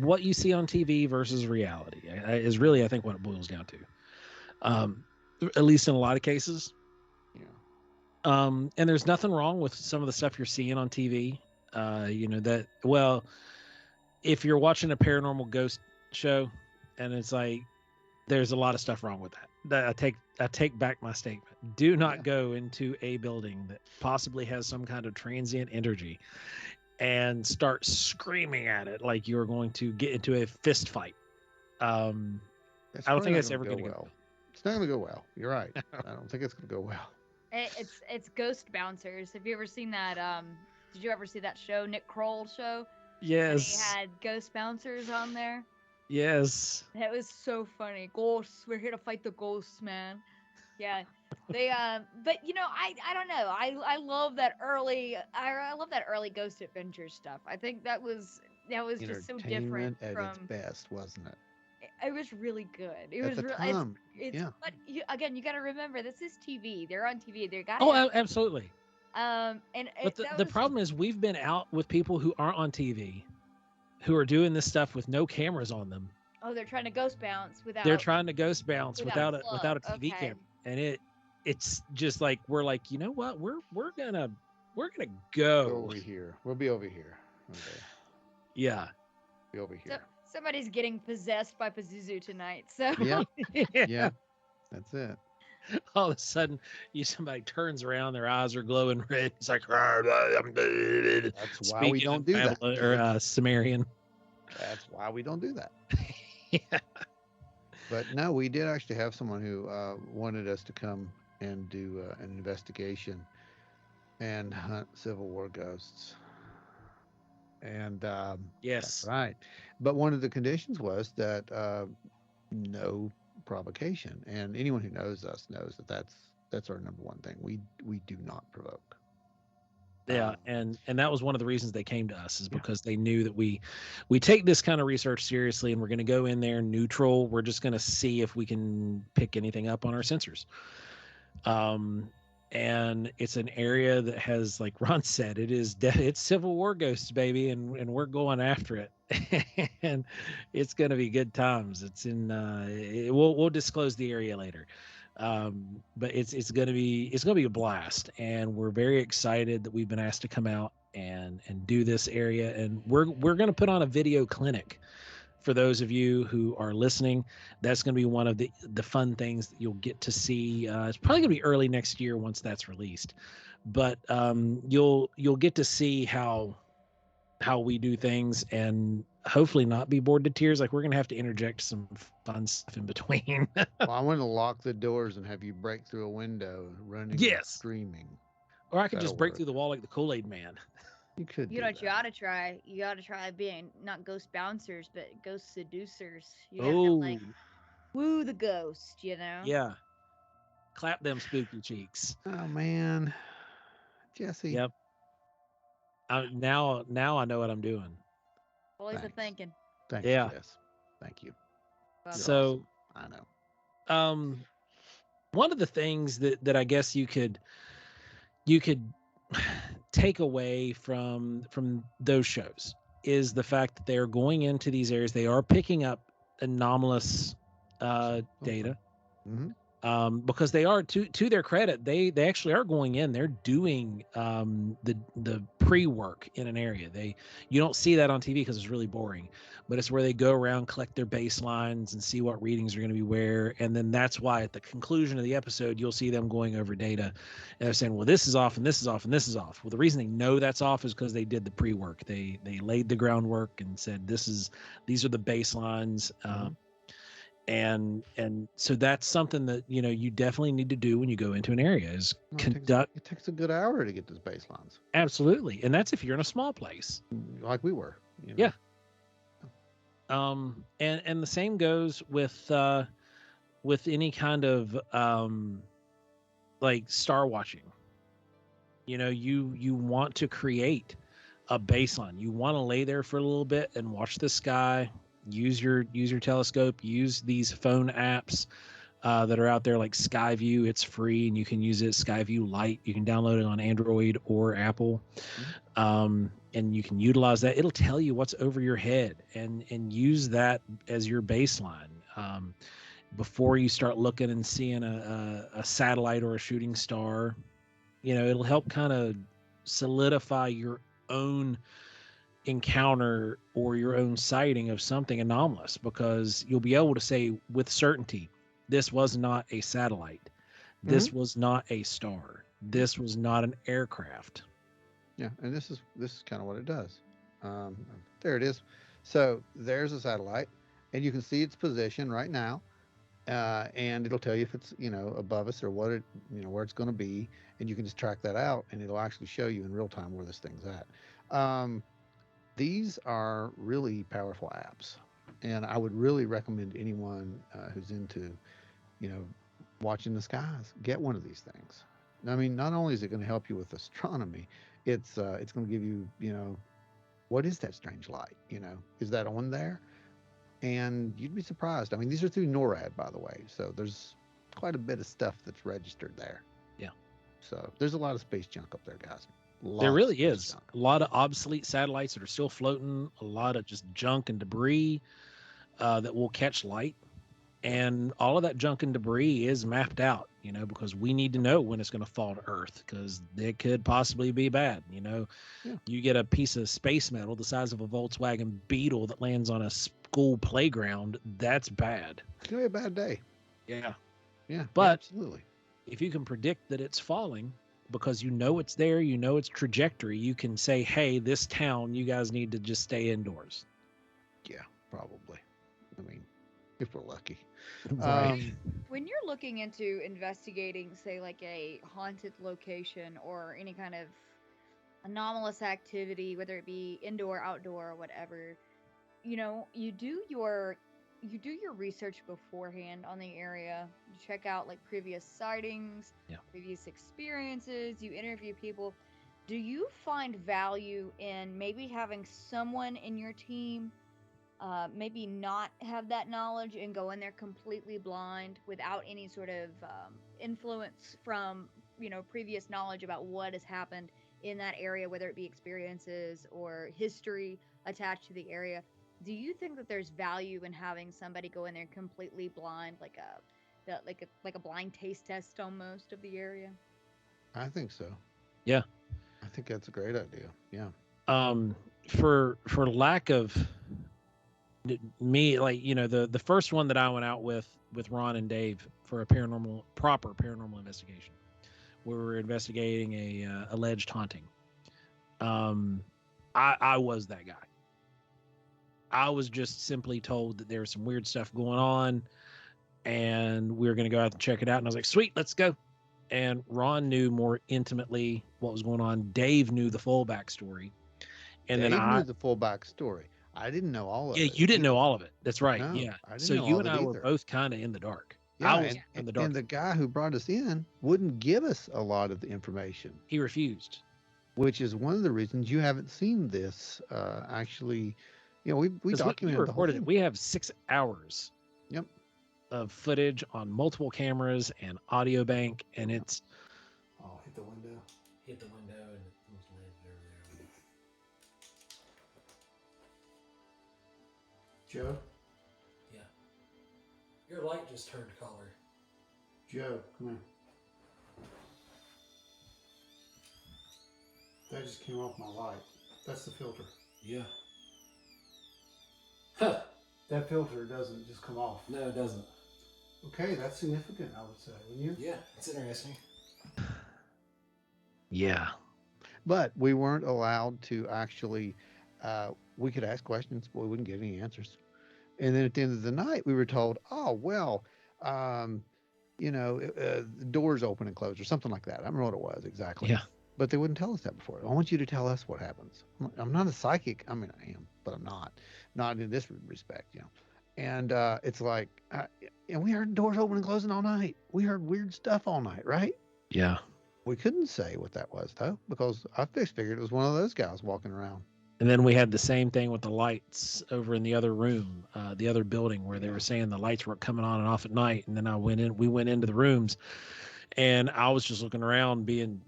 what you see on TV versus reality is really, I think, what it boils down to. At least in a lot of cases. Yeah. And there's nothing wrong with some of the stuff you're seeing on TV. If you're watching a paranormal ghost show and it's like, there's a lot of stuff wrong with that. I take back my statement. Do not go into a building that possibly has some kind of transient energy and start screaming at it like you're going to get into a fist fight. I don't think that's ever going to go well. It's not going to go well. You're right. I don't think it's going to go well. It's ghost bouncers. Have you ever seen that? Did you ever see that show, Nick Kroll show? Yes. And he had ghost bouncers on there. Yes. That was so funny. Ghosts, we're here to fight the ghosts, man. Yeah. They but I don't know. I love that early Ghost Adventure stuff. I think that was just so different at from its best, wasn't it? It was really good. It at was the really time, but you got to remember, this is TV. They're on TV. They got absolutely. But the problem is we've been out with people who aren't on TV, who are doing this stuff with no cameras on them. Oh, they're trying to ghost bounce without a TV camera, and it's just like we're like, you know what, we're gonna go over here. We'll be over here. Okay. Yeah. Be over here. So, somebody's getting possessed by Pazuzu tonight. So yeah, that's it. All of a sudden, somebody turns around, their eyes are glowing red. It's like, that's why we don't do that. Or Sumerian. That's why we don't do that. Yeah. But no, we did actually have someone who wanted us to come and do an investigation and hunt Civil War ghosts. And yes, that's right. But one of the conditions was that no provocation. And anyone who knows us knows that that's our number one thing. We do not provoke. Yeah, and that was one of the reasons they came to us, is because they knew that we take this kind of research seriously, and we're going to go in there neutral. We're just going to see if we can pick anything up on our sensors. And it's an area that has, like Ron said, it's Civil War ghosts, baby, and we're going after it. And it's going to be good times. It's in we'll disclose the area later. But it's going to be a blast, and we're very excited that we've been asked to come out and do this area, and we're going to put on a video clinic for those of you who are listening. That's going to be one of the fun things that you'll get to see. It's probably going to be early next year once that's released, but you'll get to see how we do things, and hopefully not be bored to tears. Like, we're going to have to interject some fun stuff in between. Well, I want to lock the doors and have you break through a window running, and screaming. Or I could just break through the wall like the Kool-Aid Man. You could. You ought to try. You ought to try being not ghost bouncers, but ghost seducers. You have to, like, woo the ghost, Yeah. Clap them spooky cheeks. Oh man, Jessi. Yep. Now I know what I'm doing. Always a thinking. Thank you, Jess. Thank you. So awesome. I know. One of the things that I guess you could take away from those shows, is the fact that they are going into these areas. They are picking up anomalous data. Mm-hmm. Because they are, to their credit, they actually are going in. They're doing the pre-work in an area. You don't see that on TV because it's really boring, but it's where they go around, collect their baselines, and see what readings are going to be where. And then that's why at the conclusion of the episode, you'll see them going over data, and they're saying, well, this is off, and this is off, and this is off. Well, the reason they know that's off is because they did the pre-work. They laid the groundwork and said, these are the baselines. And so that's something that you definitely need to do when you go into an area is conduct. It takes a good hour to get those baselines. Absolutely, and that's if you're in a small place, like we were. Yeah. And the same goes with any kind of like star watching. You want to create a baseline. You want to lay there for a little bit and watch the sky. Use your telescope. Use these phone apps that are out there like Skyview. It's free and you can use it. Skyview Lite. You can download it on Android or Apple, and you can utilize that. It'll tell you what's over your head and use that as your baseline before you start looking and seeing a satellite or a shooting star. It'll help kind of solidify your own encounter or your own sighting of something anomalous, because you'll be able to say with certainty, this was not a satellite, this was not a star, this was not an aircraft. Yeah, and this is kind of what it does. There it is. So there's a satellite, and you can see its position right now, and it'll tell you if it's above us or what it where it's going to be, and you can just track that out, and it'll actually show you in real time where this thing's at. These are really powerful apps, and I would really recommend anyone who's into, watching the skies, get one of these things. I mean, not only is it going to help you with astronomy, it's going to give you, what is that strange light? Is that on there? And you'd be surprised. I mean, these are through NORAD, by the way, so there's quite a bit of stuff that's registered there. Yeah. So there's a lot of space junk up there, guys. There really is a lot of obsolete satellites that are still floating, a lot of just junk and debris that will catch light. And all of that junk and debris is mapped out, because we need to know when it's going to fall to Earth, because it could possibly be bad. You get a piece of space metal the size of a Volkswagen Beetle that lands on a school playground, that's bad. It's going to be a bad day. Yeah. Yeah. But absolutely. If you can predict that it's falling, because it's there, its trajectory, you can say, hey, this town, you guys need to just stay indoors. Yeah, probably. I mean, if we're lucky. Right. When you're looking into investigating, say, like a haunted location or any kind of anomalous activity, whether it be indoor, outdoor, or whatever, you do your research beforehand on the area. You check out like previous sightings, previous experiences, you interview people. Do you find value in maybe having someone in your team maybe not have that knowledge and go in there completely blind without any sort of influence from previous knowledge about what has happened in that area, whether it be experiences or history attached to the area? Do you think that there's value in having somebody go in there completely blind, like a blind taste test almost of the area? I think so. Yeah. I think that's a great idea. Yeah. For lack of me, like, the first one that I went out with Ron and Dave for a proper paranormal investigation, we were investigating a alleged haunting. I was that guy. I was just simply told that there was some weird stuff going on and we were going to go out and check it out. And I was like, sweet, let's go. And Ron knew more intimately what was going on. Dave knew the full backstory. And Dave then I knew the full backstory. I didn't know all of it. Yeah, you didn't know all of it. That's right. No, yeah. I didn't So know you all and of I it were either. both kind of in the dark. Yeah, I was in the dark. And the guy who brought us in wouldn't give us a lot of the information. He refused. Which is one of the reasons you haven't seen this. Actually, we documented the whole thing. We have 6 hours. Yep. Of footage on multiple cameras and audio bank, and it's. Oh, hit the window. Hit the window, and it was landed over there. Joe? Yeah. Your light just turned color. Joe, come here. That just came off my light. That's the filter. Yeah. Huh. That filter doesn't just come off. No, it doesn't. Okay, that's significant, I would say, wouldn't you? Yeah, it's interesting. Yeah. But we weren't allowed to actually, we could ask questions, but we wouldn't get any answers. And then at the end of the night, we were told, oh, well, the doors open and close or something like that. I don't remember what it was exactly. Yeah. But they wouldn't tell us that before. I want you to tell us what happens. I'm not a psychic. I mean, I am, but I'm not in this respect, And it's like, and we heard doors open and closing all night. We heard weird stuff all night, right? Yeah. We couldn't say what that was though, because I figured it was one of those guys walking around. And then we had the same thing with the lights over in the other room, the other building, where they were saying the lights were coming on and off at night. And then we went into the rooms, and I was just looking around, being,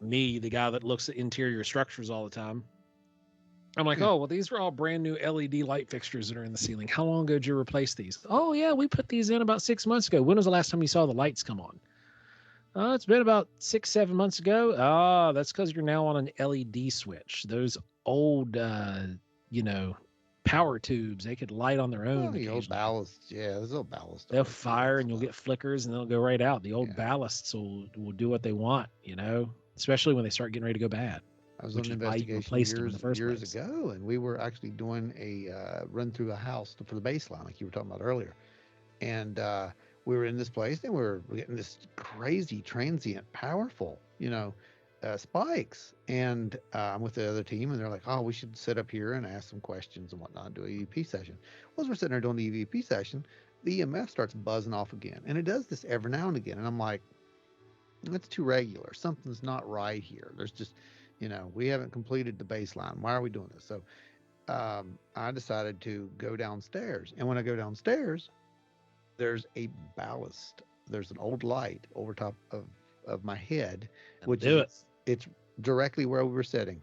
me, the guy that looks at interior structures all the time. I'm like, oh, well, these were all brand new LED light fixtures that are in the ceiling. How long ago did you replace these? Oh, yeah, we put these in about 6 months ago. When was the last time you saw the lights come on? Oh, it's been about 6-7 months ago. Ah, that's because you're now on an LED switch. Those old, power tubes, they could light on their own. Oh, the old ballasts. Yeah, those old ballasts. They'll fire and you'll get flickers and they'll go right out. The old ballasts will do what they want, especially when they start getting ready to go bad. I was on an investigation years ago, and we were actually doing a run through a house for the baseline, like you were talking about earlier. And we were in this place, and we're getting this crazy, transient, powerful, spikes. And I'm with the other team, and they're like, oh, we should sit up here and ask some questions and whatnot, and do an EVP session. Well, as we're sitting there doing the EVP session, the EMF starts buzzing off again. And it does this every now and again. And I'm like, that's too regular. Something's not right here. There's just, we haven't completed the baseline. Why are we doing this? So I decided to go downstairs. And when I go downstairs, there's a ballast. There's an old light over top of my head, which it's directly where we were sitting.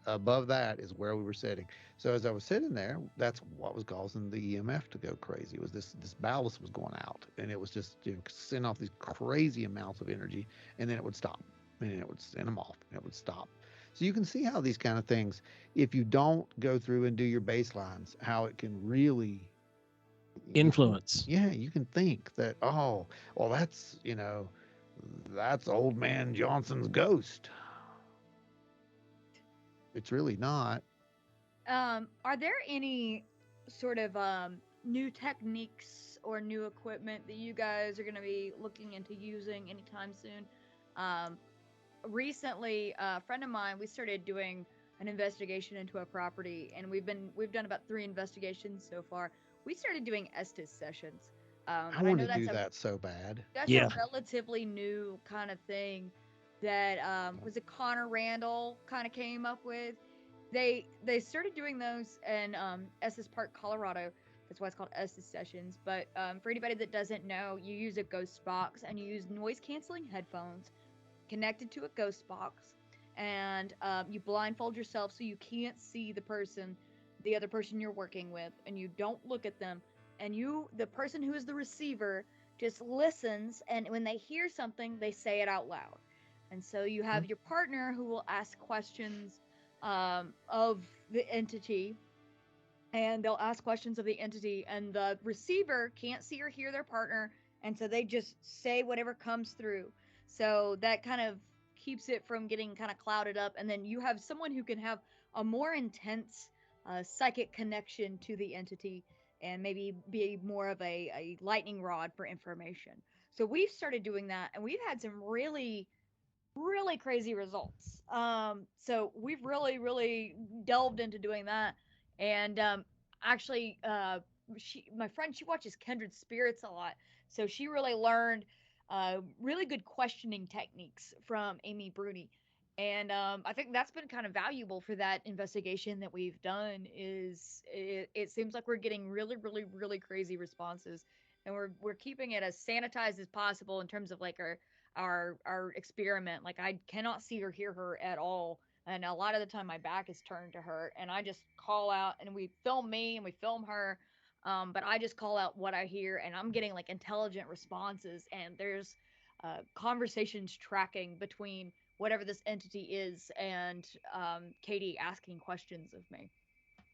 Above that is where we were sitting. So as I was sitting there, that's what was causing the EMF to go crazy. It was this ballast was going out, and it was just sending off these crazy amounts of energy, and then it would stop, and it would send them off, and it would stop. So you can see how these kind of things, if you don't go through and do your baselines, how it can really influence. You can think that, oh, well, that's old man Johnson's ghost. It's really not. Are there any sort of new techniques or new equipment that you guys are going to be looking into using anytime soon? Recently, a friend of mine, we started doing an investigation into a property, and we've done about 3 investigations so far. We started doing Estes Sessions. I want to do that so bad. That's a relatively new kind of thing that was it Connor Randall kind of came up with. They started doing those in Estes Park, Colorado. That's why it's called Estes Sessions. But for anybody that doesn't know, you use a ghost box and you use noise canceling headphones connected to a ghost box, and you blindfold yourself so you can't see the other person you're working with, and you don't look at them, and the person who is the receiver just listens, and when they hear something, they say it out loud. And so you have your partner who will ask questions of the entity, and they'll ask questions of the entity, and the receiver can't see or hear their partner, and so they just say whatever comes through. So that kind of keeps it from getting kind of clouded up, and then you have someone who can have a more intense psychic connection to the entity, and maybe be more of a lightning rod for information. So we've started doing that, and we've had some really, really crazy results. So we've really delved into doing that, and actually, my friend, she watches Kindred Spirits a lot, so she really learned really good questioning techniques from Amy Bruni. And I think that's been kind of valuable for that investigation that we've done. It seems like we're getting really crazy responses, and we're keeping it as sanitized as possible in terms of like our experiment. Like, I cannot see or hear her at all, and a lot of the time my back is turned to her, and I just call out, and we film me and we film her. But I just call out what I hear, and I'm getting like intelligent responses, and there's conversations tracking between whatever this entity is and Katie asking questions of me.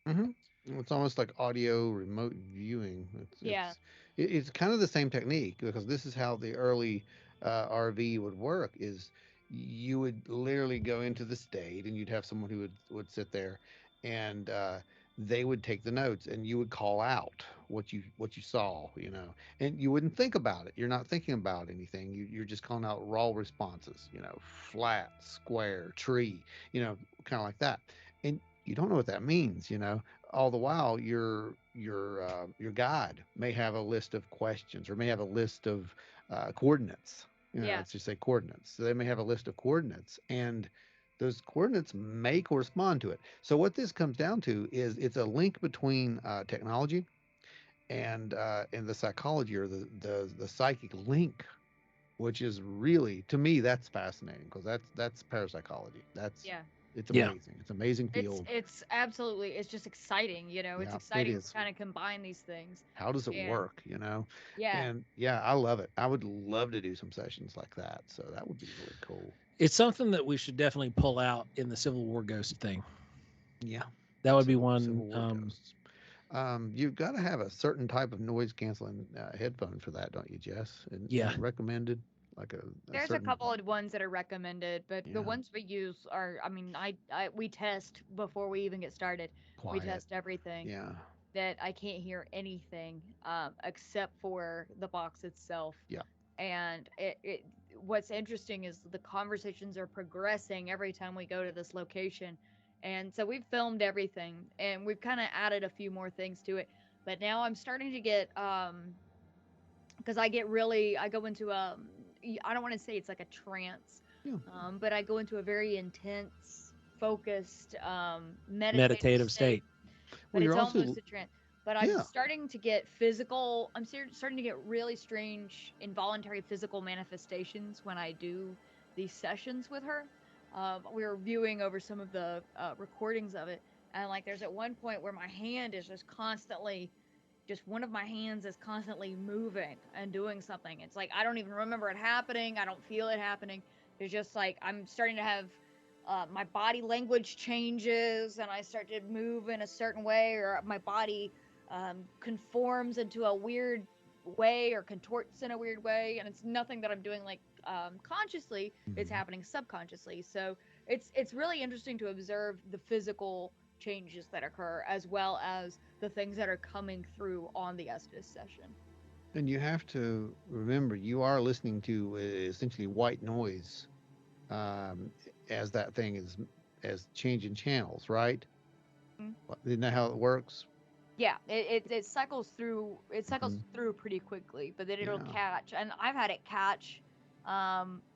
Hmm. It's almost like audio remote viewing. Yeah. It's kind of the same technique, because this is how the early RV would work. Is you would literally go into the state, and you'd have someone who would sit there, and they would take the notes, and you would call out what you saw, and you wouldn't think about it. You're not thinking about anything. You're just calling out raw responses. Flat, square, tree. Kind of like that, and you don't know what that means. All the while, your guide may have a list of questions, or may have a list of coordinates. Yeah. Let's just say coordinates. So they may have a list of coordinates, and those coordinates may correspond to it. So what this comes down to is it's a link between technology and the psychology, or the psychic link, which is really, to me, that's fascinating, because that's parapsychology. Yeah. It's Yeah. amazing. It's an amazing field. It's absolutely, it's just exciting, it's Yeah, it exciting to is. kind of combine these things. How does it And work? yeah. And yeah, I love it. I would love to do some sessions like that. So that would be really cool. It's something that we should definitely pull out in the Civil War ghost thing. Yeah. That would be Civil one. War ghosts. You've got to have a certain type of noise canceling headphone for that, don't you, Jess? And Yeah. recommended, like a There's a certain. couple of ones that are recommended, but the Yeah. ones we use are, I mean, we test before we even get started. We Quiet. test everything. Yeah. That I can't hear anything except for the box itself. Yeah. And what's interesting is the conversations are progressing every time we go to this location. And so we've filmed everything, and we've kind of added a few more things to it. But now I'm starting to get because I go into I don't want to say it's like a trance, Yeah. but I go into a very intense, focused, Meditative state. but Well, it's you're also. almost a trance. But I'm Yeah. starting to get physical. Starting to get really strange, involuntary physical manifestations when I do these sessions with her. We were viewing over some of the recordings of it, and like there's at one point where my hand is just one of my hands is constantly moving and doing something. It's like I don't even remember it happening. I don't feel it happening. It's just like I'm starting to have my body language changes, and I start to move in a certain way, or my body conforms into a weird way or contorts in a weird way, and it's nothing that I'm doing like consciously. It's Mhm. happening subconsciously. So it's really interesting to observe the physical changes that occur, as well as the things that are coming through on the Estes session. And you have to remember, you are listening to essentially white noise, um, as that thing is as changing channels, right? Mhm. Isn't that how it works? Yeah, it cycles through. It cycles Mhm. through pretty quickly, but then it'll Yeah. catch, and I've had it catch.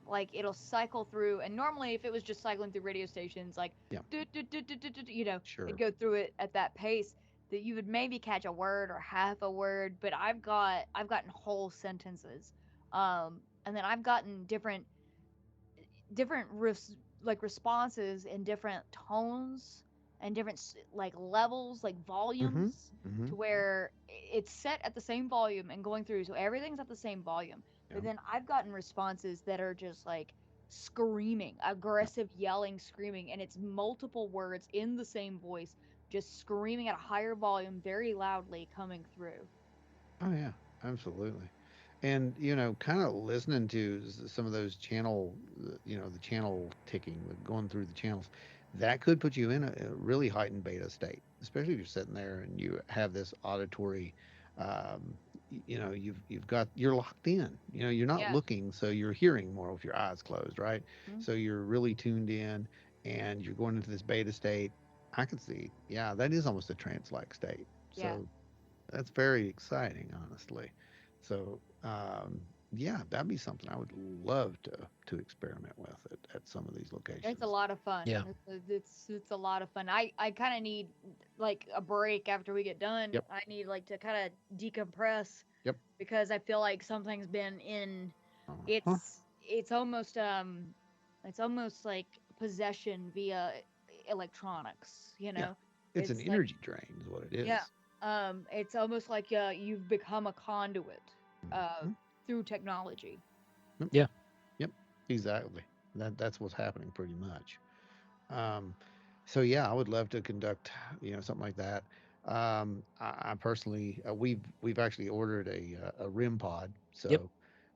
Like it'll cycle through, and normally if it was just cycling through radio stations, like Yeah. Sure. it'd go through it at that pace, that you would maybe catch a word or half a word. But I've gotten whole sentences, and then I've gotten different responses in different tones and different like levels, like Mm-hmm. volumes, Mm-hmm. to where it's set at the same volume and going through, so everything's at the same volume. Yeah. But then I've gotten responses that are just like screaming, aggressive yelling, screaming, and it's multiple words in the same voice, just screaming at a higher volume very loudly coming through. Oh yeah, absolutely. And kind of listening to some of those channel, the channel ticking, going through the channels, that could put you in a really heightened beta state, especially if you're sitting there and you have this auditory. Um, you're locked in. You're not Yeah. looking, so you're hearing more with your eyes closed, right? Mhm. So you're really tuned in, and you're going into this beta state. I can see, yeah, that is almost a trance-like state. Yeah. So that's very exciting, honestly. So, yeah, that'd be something I would love to experiment with at some of these locations. It's a lot of fun. Yeah. It's a lot of fun. I kind of need like a break after we get done. Yep. I need like to kind of decompress. Yep. Because I feel like something's been in. Uh-huh. It's almost like possession via electronics. Yeah, it's an It's like, energy drain, is what it is. yeah. It's almost like you've become a conduit Mhm. through technology. Yeah. Yep, exactly. That's what's happening pretty much. Um, so yeah, I would love to conduct, something like that. I personally, we've actually ordered a RIM pod, Yep. so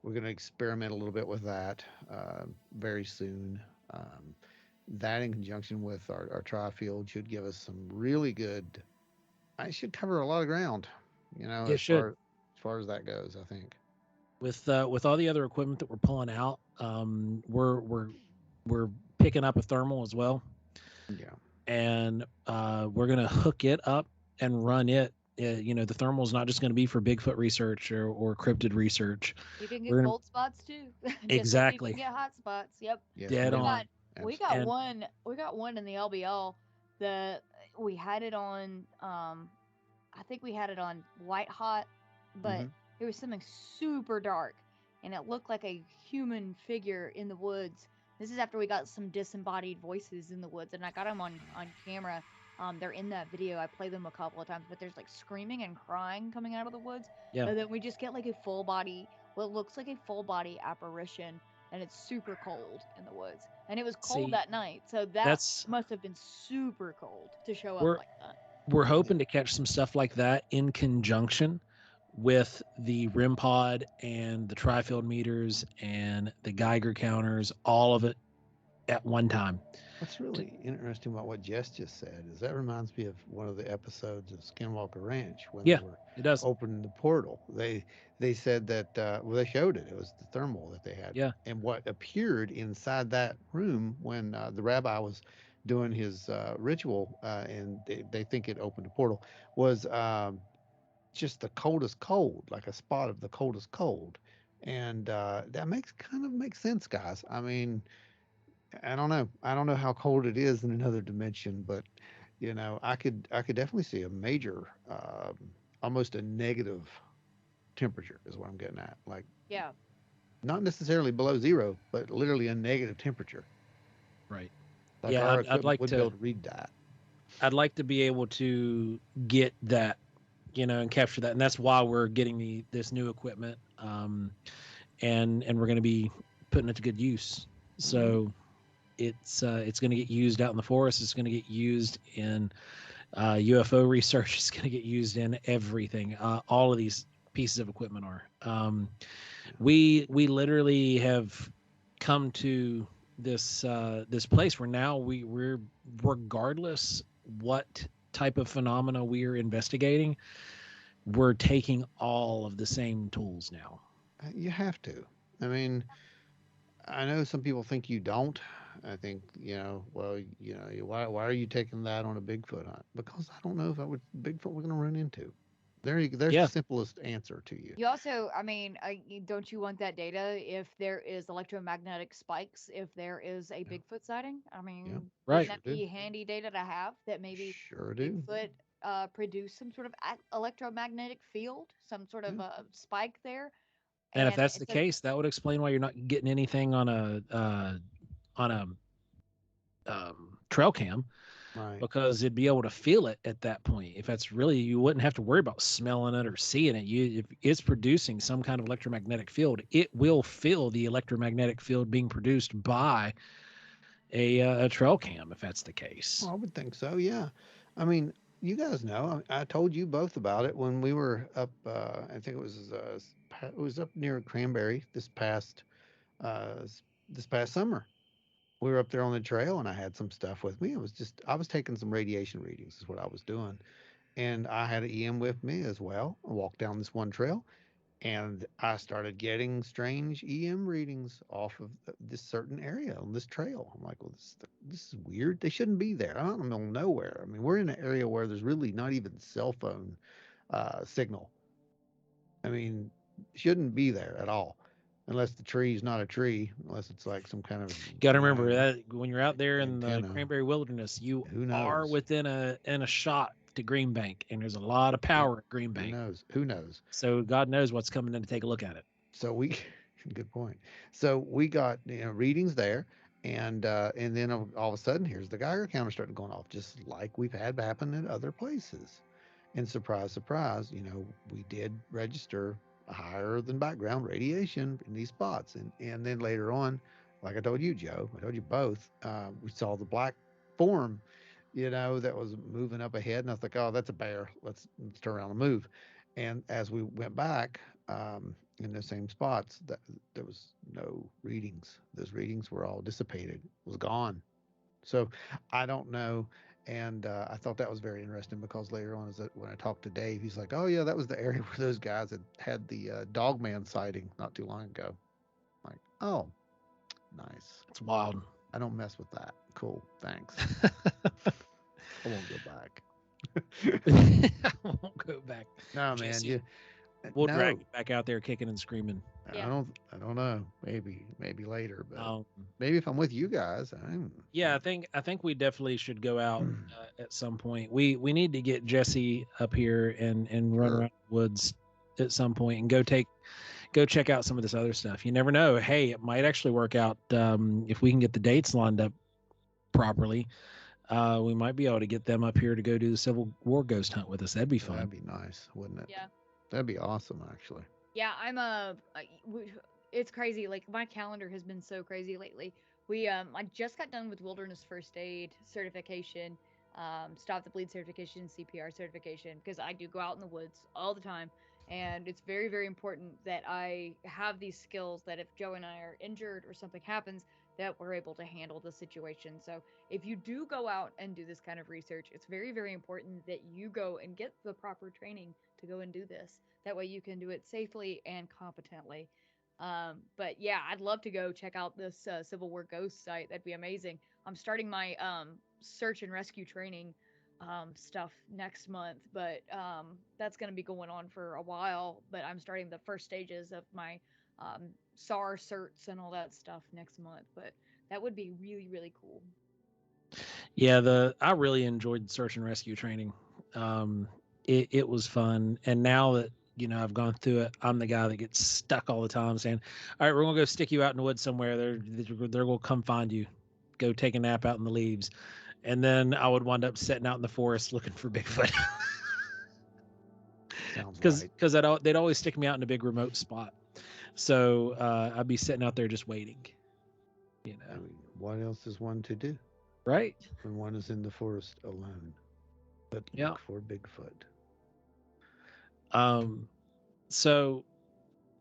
we're going to experiment a little bit with that very soon. Um, that in conjunction with our tri-field should give us some really good. I should cover a lot of ground, It should. as far as that goes. I think. With all the other equipment that we're pulling out, we're picking up a thermal as well, Yeah. and we're gonna hook it up and run it. The thermal is not just going to be for Bigfoot research or cryptid research. You can We're get gonna cold spots too, just like you can exactly get hot spots. Yep. Yes, dead We ma'am. got on. we Absolutely. got And one we got one in the LBL that we had it on I think we had it on white hot, but Hmm. it was something super dark and it looked like a human figure in the woods. This is after we got some disembodied voices in the woods and I got them on camera. They're in that video. I play them a couple of times, but there's like screaming and crying coming out of the woods. yeah, And then we just get like a full body, what looks like a full body apparition, and it's super cold in the woods. And it was cold see, that night, so that that's must have been super cold to show up we're like that. we're hoping to catch some stuff like that in conjunction with the rim pod and the tri-field meters and the Geiger counters, all of it at one time. What's really interesting about what Jess just said is that reminds me of one of the episodes of Skinwalker Ranch when they Yeah, were it does. opening the portal. They said that well they showed it. It was the thermal that they had, Yeah. and what appeared inside that room when the rabbi was doing his ritual, and they think it opened a portal, was just the coldest cold, like a spot of the coldest cold, and that makes sense, guys. I mean, I don't know. I don't know how cold it is in another dimension, but I could definitely see a major, almost a negative temperature is what I'm getting at. Like Yeah. not necessarily below zero, but literally a negative temperature. Right. Like Yeah, our I'd equipment like would be able to to read that. be able to get that, and capture that, and that's why we're getting this new equipment, and we're going to be putting it to good use. Mhm. So it's going to get used out in the forest. It's going to get used in UFO research. It's going to get used in everything. All of these pieces of equipment are. Yeah. We literally have come to this place where now we're regardless what type of phenomena we're investigating, we're taking all of the same tools now. You have to. I mean, I know some people think you don't. I think, well, why are you taking that on a Bigfoot hunt? Because I don't know if I would Bigfoot we're going to run into. There's the Yeah, simplest answer to you. You also, I mean, don't you want that data if there is electromagnetic spikes, if there is a Yeah, Bigfoot sighting? I yeah, mean, wouldn't right. sure that do. be handy data to have that maybe Sure do. Bigfoot produced some sort of electromagnetic field, some sort of Yeah. spike there? And if And that's the it's a, case, that would explain why you're not getting anything on a trail cam, Right. because it'd be able to feel it at that point. If that's really, you wouldn't have to worry about smelling it or seeing it. If it's producing some kind of electromagnetic field, it will feel the electromagnetic field being produced by a trail cam. If that's the Well, case, I would think so. Yeah. I mean, you guys know. I told you both about it when we were up. I think it was up near Cranberry uh, this past summer. We were up there on the trail, and I had some stuff with me. I was taking some radiation readings, is what I was doing, and I had an EM with me as well. I walked down this one trail, and I started getting strange EM readings off of this certain area on this trail. I'm like, well, this is weird. They shouldn't be there. I'm out in the middle of nowhere. I mean, we're in an area where there's really not even cell phone signal. I mean, shouldn't be there at all, unless the tree's not a tree, unless it's like some kind of you got to remember that when you're out there in the antenna. cranberry wilderness, you Who are knows? within a shot to Greenbank, and there's a lot of Yep. power at Who Greenbank. knows? Who knows? So God knows what's coming in to take a look at it. So we good point. So we got readings there, and then all of a sudden here's the Geiger counter starting going off, just like we've had happen in other places. And surprise, surprise, we did register a higher than background radiation in these spots. And then later on, like I told you, Joe, I told you both, we saw the black form, that was moving up ahead. And I was like, oh, that's a bear. Let's turn around and move. And as we went back in the same spots, there was no readings. Those readings were all dissipated, was gone. So I don't know. And I thought that was very interesting because later on, when I talked to Dave, he's like, "Oh yeah, that was the area where those guys had the Dogman sighting not too long ago." I'm like, oh, nice. It's wild. I don't mess with that. Cool, thanks. I won't go back. I won't go back. No, man, Jessi, we'll drag no. you back out there kicking and screaming. Yeah. I don't know. Maybe later, but Um, maybe if I'm with you guys, yeah, I think we definitely should go out at some point. We need to get Jessi up here and run Sure. around the woods at some point and go check out some of this other stuff. You never know. Hey, it might actually work out if we can get the dates lined up properly. We might be able to get them up here to go do the Civil War ghost hunt with us. That'd be fun. That'd be nice, wouldn't it? Yeah. That'd be awesome, actually. Yeah, it's crazy. Like my calendar has been so crazy lately. I just got done with wilderness first aid certification, stop the bleed certification, CPR certification, because I do go out in the woods all the time, and it's very, very important that I have these skills that if Joe and I are injured or something happens, that we're able to handle the situation. So if you do go out and do this kind of research, it's very, very important that you go and get the proper training to go and do this. That way you can do it safely and competently. But yeah, I'd love to go check out this Civil War Ghost site. That'd be amazing. I'm starting my search and rescue training stuff next month, but that's going to be going on for a while. But I'm starting the first stages of my SAR certs and all that stuff next month. But that would be really, really cool. Yeah, I really enjoyed search and rescue training. It was fun, and now that I've gone through it, I'm the guy that gets stuck all the time saying, "All right, we're gonna go stick you out in the woods somewhere. They're gonna come find you. Go take a nap out in the leaves," and then I would wind up sitting out in the forest looking for Bigfoot. Sounds right. Because they'd always stick me out in a big remote spot, so I'd be sitting out there just waiting. I mean, what else is one to do Right? when one is in the forest alone? But Yeah. look for Bigfoot. So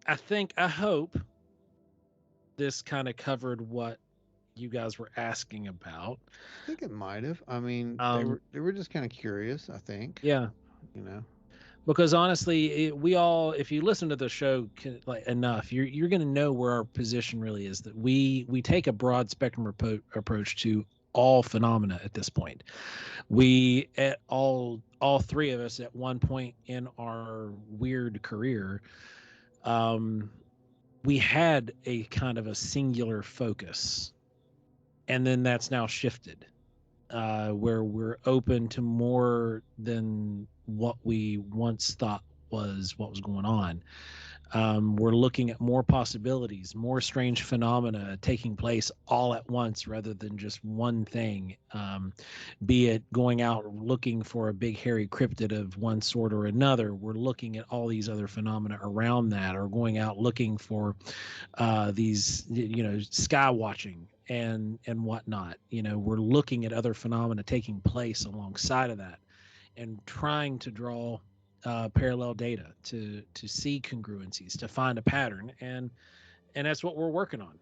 I hope this kind of covered what you guys were asking about. I think it might have. I mean, they were just kind of curious, I think. Yeah. Because honestly, if you listen to the show enough, you're going to know where our position really is. That we take a broad spectrum approach to all phenomena at this point. We at all three of us at one point in our weird career, we had a kind of a singular focus, and then that's now shifted, where we're open to more than what we once thought was what was going on. We're looking at more possibilities, more strange phenomena taking place all at once rather than just one thing, be it going out looking for a big hairy cryptid of one sort or another. We're looking at all these other phenomena around that, or going out looking for these sky watching and whatnot. We're looking at other phenomena taking place alongside of that and trying to draw parallel data to see congruencies, to find a pattern, and that's what we're working on,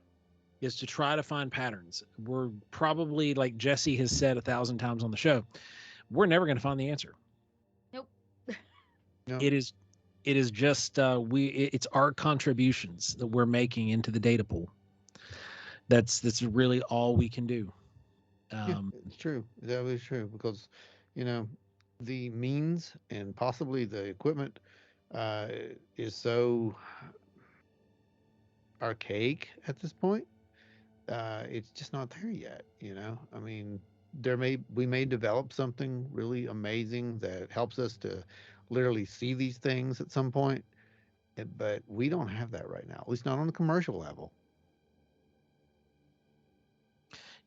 is to try to find patterns. We're probably, like Jessi has said 1,000 times on the show, we're never going to find the answer. Nope. No. It is just it's our contributions that we're making into the data pool. That's really all we can do. Yeah, it's true. That is true because, the means and possibly the equipment is so archaic at this point. It's just not there yet. I mean, we may develop something really amazing that helps us to literally see these things at some point, but we don't have that right now. At least not on a commercial level.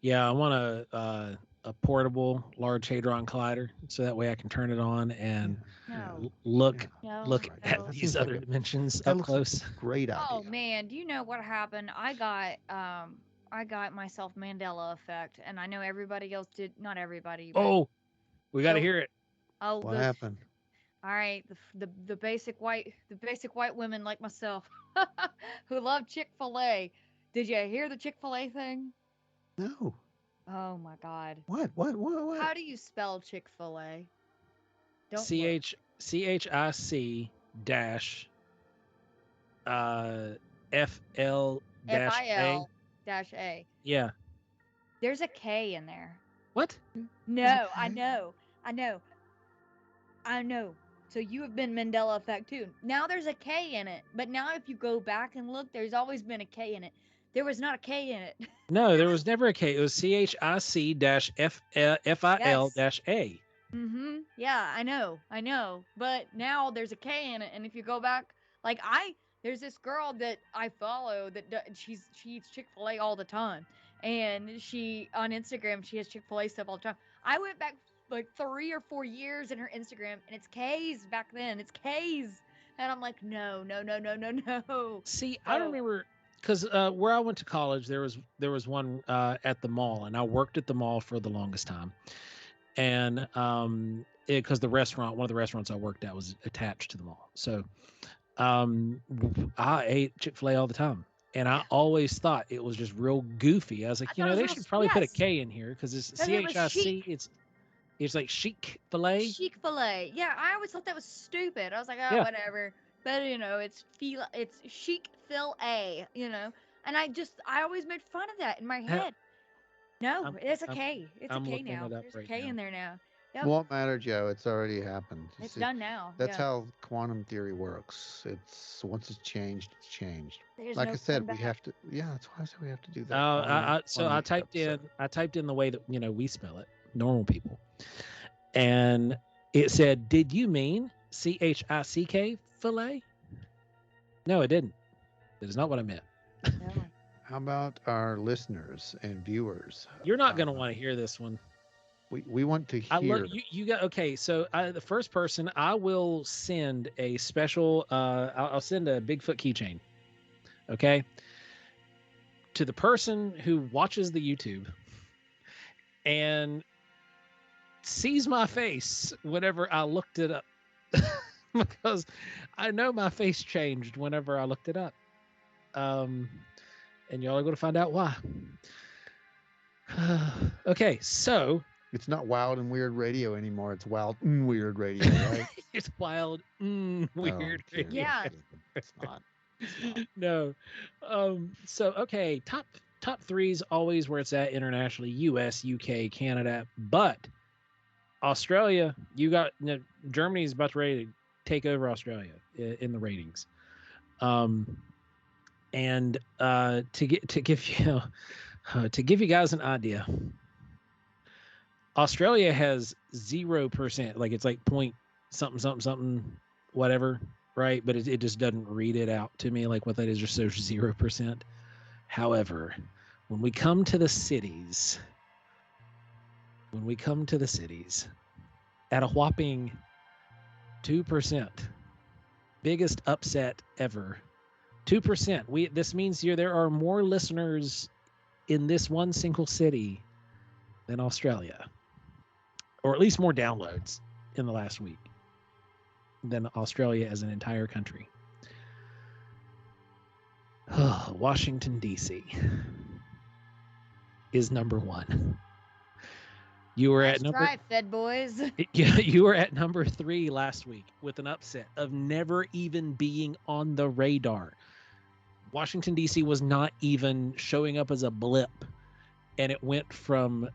Yeah, I want a portable Large Hadron Collider, so that way I can turn it on and look No, look no. at That these seems like other a- dimensions that up looks like close. a great idea. Oh man, do you know what happened? I got myself Mandela Effect, and I know everybody else did. Not everybody, but Oh, we got to So- hear it. oh, What happened? all right, the basic white women like myself who love Chick-fil-A. Did you hear the Chick-fil-A thing? No. Oh my God. What? How do you spell Chick-fil-A? Don't look. CHIC dash FL dash A. FIL dash A. Yeah. There's a K in there. What? No, I K? know. So you have been Mandela Effect too. Now there's a K in it, but now if you go back and look, there's always been a K in it. There was not a K in it. No, there was never a K. It was CHIC dash FIL dash A. Yeah, I know. But now there's a K in it, and if you go back, like there's this girl that I follow that she eats Chick-fil-A all the time, and she on Instagram she has Chick-fil-A stuff all the time. I went back like 3 or 4 years in her Instagram, and it's K's back then. It's K's, and I'm like, no. See, I So- remember because where I went to college, there was one at the mall, and I worked at the mall for the longest time, and because one of the restaurants I worked at was attached to the mall, so I ate Chick-fil-A all the time. And I always thought it was just real goofy. I was like, I thought it was they real- should probably put a yes. K in here because it's 'Cause it was CHIC. chic. It's like Chick-fil-A. Chick-fil-A. Yeah, I always thought that was stupid. I was like, oh, Yeah. whatever. But it's Chic-fil-A, And I always made fun of that in my head. No, it's a K. It's I'm a K looking now. it up There's a right K now. in there now. Yep. Won't matter, Joe. It's already happened. It's See, done now. That's yeah. how quantum theory works. It's once it's changed, it's changed. There's Like no I said, turning we back. have to. Yeah, that's why I said we have to do that. So I typed in the way that we spell it, normal people, and it said, "Did you mean CHICK fillet?" No, it didn't. That is not what I meant. No. How about our listeners and viewers? You're not going to want to hear this one. We want to I hear. look. You got okay. So the first person, I will send a special. I'll send a Bigfoot keychain. Okay. To the person who watches the YouTube and sees my face whenever I looked it up, because I know my face changed whenever I looked it up. And y'all are going to find out why. Okay, so It's not wild and weird radio anymore. It's wild and weird radio, right? it's wild, weird. Oh, dear. Yeah. It's not. No. So okay, top three is always where it's at internationally: U.S., UK, Canada, but Australia. Germany's about to ready to take over Australia in the ratings. And to give you guys an idea, Australia has 0%, like it's like point something, whatever, right? But it just doesn't read it out to me like what that is, just so 0%. However, when we come to the cities, at a whopping 2%, biggest upset ever. 2%. This means there are more listeners in this one single city than Australia, or at least more downloads in the last week than Australia as an entire country. Washington, D.C. is number one. You were at number. Try, Fed boys. Yeah, you were at number 3 last week with an upset of never even being on the radar. Washington, D.C. was not even showing up as a blip, and it went from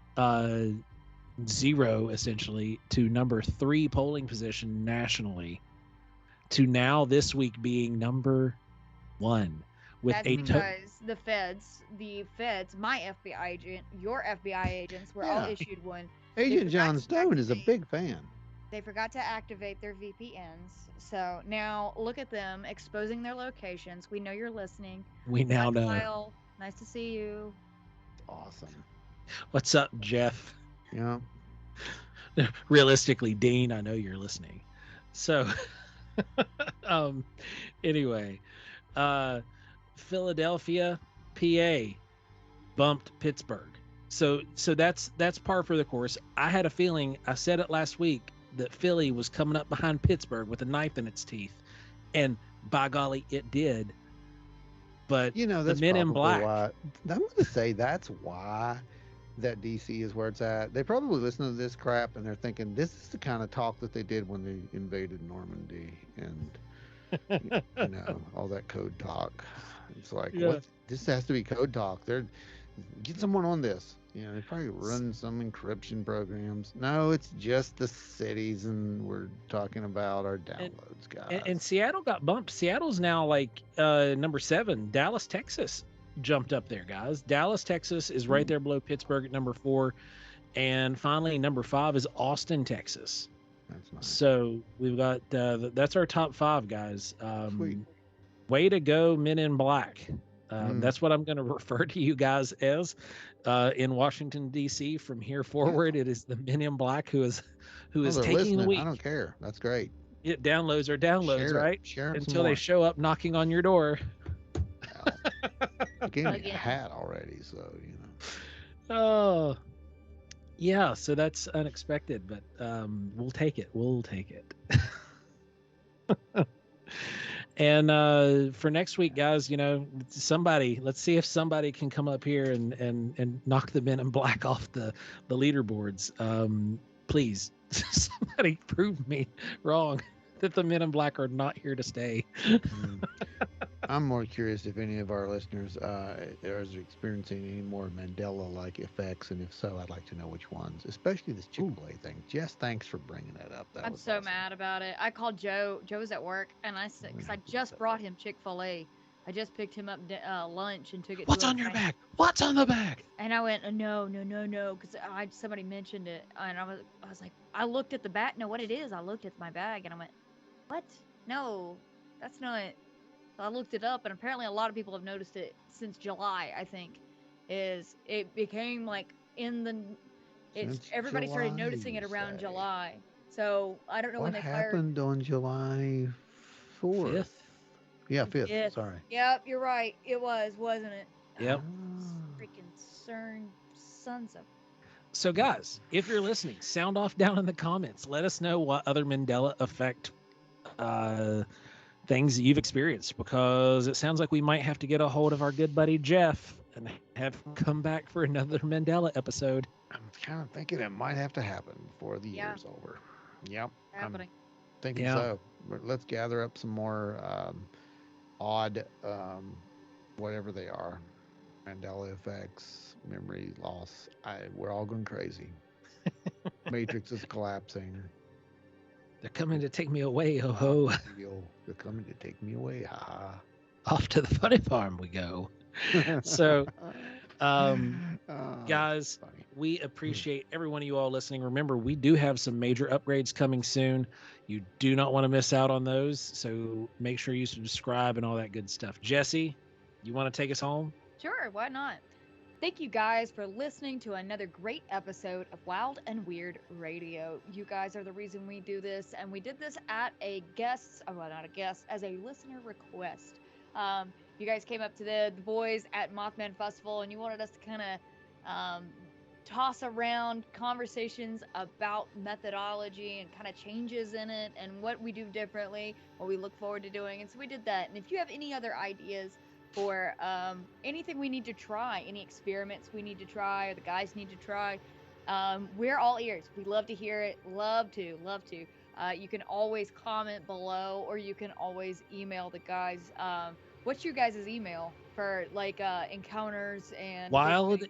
0 essentially to number 3 polling position nationally to now this week being number 1 with That's because the feds, my FBI agent, your FBI agents were all Yeah. issued one. Agent forgot John to Stone is a activate- big fan. They forgot to activate their VPNs. So now look at them exposing their locations. We know you're listening. we now Hi, know. Kyle. Nice to see you. Awesome. What's up, Jeff? Yeah. Realistically, Dean, I know you're listening. So, um, anyway, uh, Philadelphia, PA bumped Pittsburgh. So that's par for the course. I had a feeling, I said it last week, that Philly was coming up behind Pittsburgh with a knife in its teeth, and by golly, it did. But You know, the that's Men in probably Black, why. I'm going to say that's why that DC is where it's at. They probably listen to this crap and they're thinking this is the kind of talk that they did when they invaded Normandy and you know all that code talk. It's like yeah, what this has to be code talk. They're get someone on this. You know, they probably run some encryption programs. No, it's just the cities, and we're talking about our and, downloads, and guys. Seattle got bumped. Seattle's now like number 7. Dallas, Texas jumped up there, guys. Dallas, Texas is right there below Pittsburgh at number 4, and finally number 5 is Austin, Texas. That's nice. So we've got that's our top 5, guys. Sweet. Way to go, Men in Black. That's what I'm going to refer to you guys as in Washington D.C. from here forward. It is the Men in Black who is Oh, they're taking the listening. I week. don't care. That's great. It downloads are downloads, Share it. right? Share it some Until they more. show up knocking on your door. Well, you gave me a Again. hat already, so you know. Oh, yeah. So that's unexpected, but we'll take it. We'll take it. And for next week, guys, you know, let's see if somebody can come up here and knock the Men in Black off the leaderboards. Please, somebody prove me wrong that the Men in Black are not here to stay. I'm more curious if any of our listeners are experiencing any more Mandela-like effects, and if so, I'd like to know which ones, especially this Chick-fil-A thing. Jess, thanks for bringing that up. That I'm was so awesome. mad about it. I called Joe. Joe's at work, and I said, because I just brought him Chick-fil-A. I just picked him up lunch and took it. What's to him. on your bag? What's on the bag? And I went, no, because somebody mentioned it, and I was like, I looked at the bag. No, what it is? I looked at my bag, and I went, what? No, that's not. So I looked it up, and apparently a lot of people have noticed it since July. I think is it became like in the. Since Everybody started July, noticing you it around say. July. So I don't know when What they fired. happened on July 4th? 5th. Yeah, 5th. Fifth. Sorry. Yep, you're right. It was, wasn't it? Yep. Freaking sons of. So, guys, if you're listening, sound off down in the comments. Let us know what other Mandela Effect things that you've experienced, because it sounds like we might have to get a hold of our good buddy Jeff and have him come back for another Mandela episode. I'm kind of thinking it might have to happen before the Yeah. year's over. Yep. Happening. I'm thinking Yeah. so. Let's gather up some more odd, whatever they are, Mandela effects, memory loss. We're all going crazy. Matrix is collapsing. They're coming to take me away, ho ho. They're coming to take me away, ha Off to the funny farm we go. ha. So, Oh, guys, funny. we appreciate every one of you all listening. Remember, we do have some major upgrades coming soon. You do not want to miss out on those. So make sure you subscribe and all that good stuff. Jessi, you want to take us home? Sure, why not? Thank you guys for listening to another great episode of Wild and Weird Radio. You guys are the reason we do this, and we did this at a as a listener request. You guys came up to the boys at Mothman Festival, and you wanted us to kind of toss around conversations about methodology and kind of changes in it and what we do differently, what we look forward to doing. And so we did that. And if you have any other ideas for anything we need to try, any experiments we need to try, or the guys need to try, we're all ears. We love to hear it. Love to. You can always comment below, or you can always email the guys. What's your guys' email for like encounters and Wild.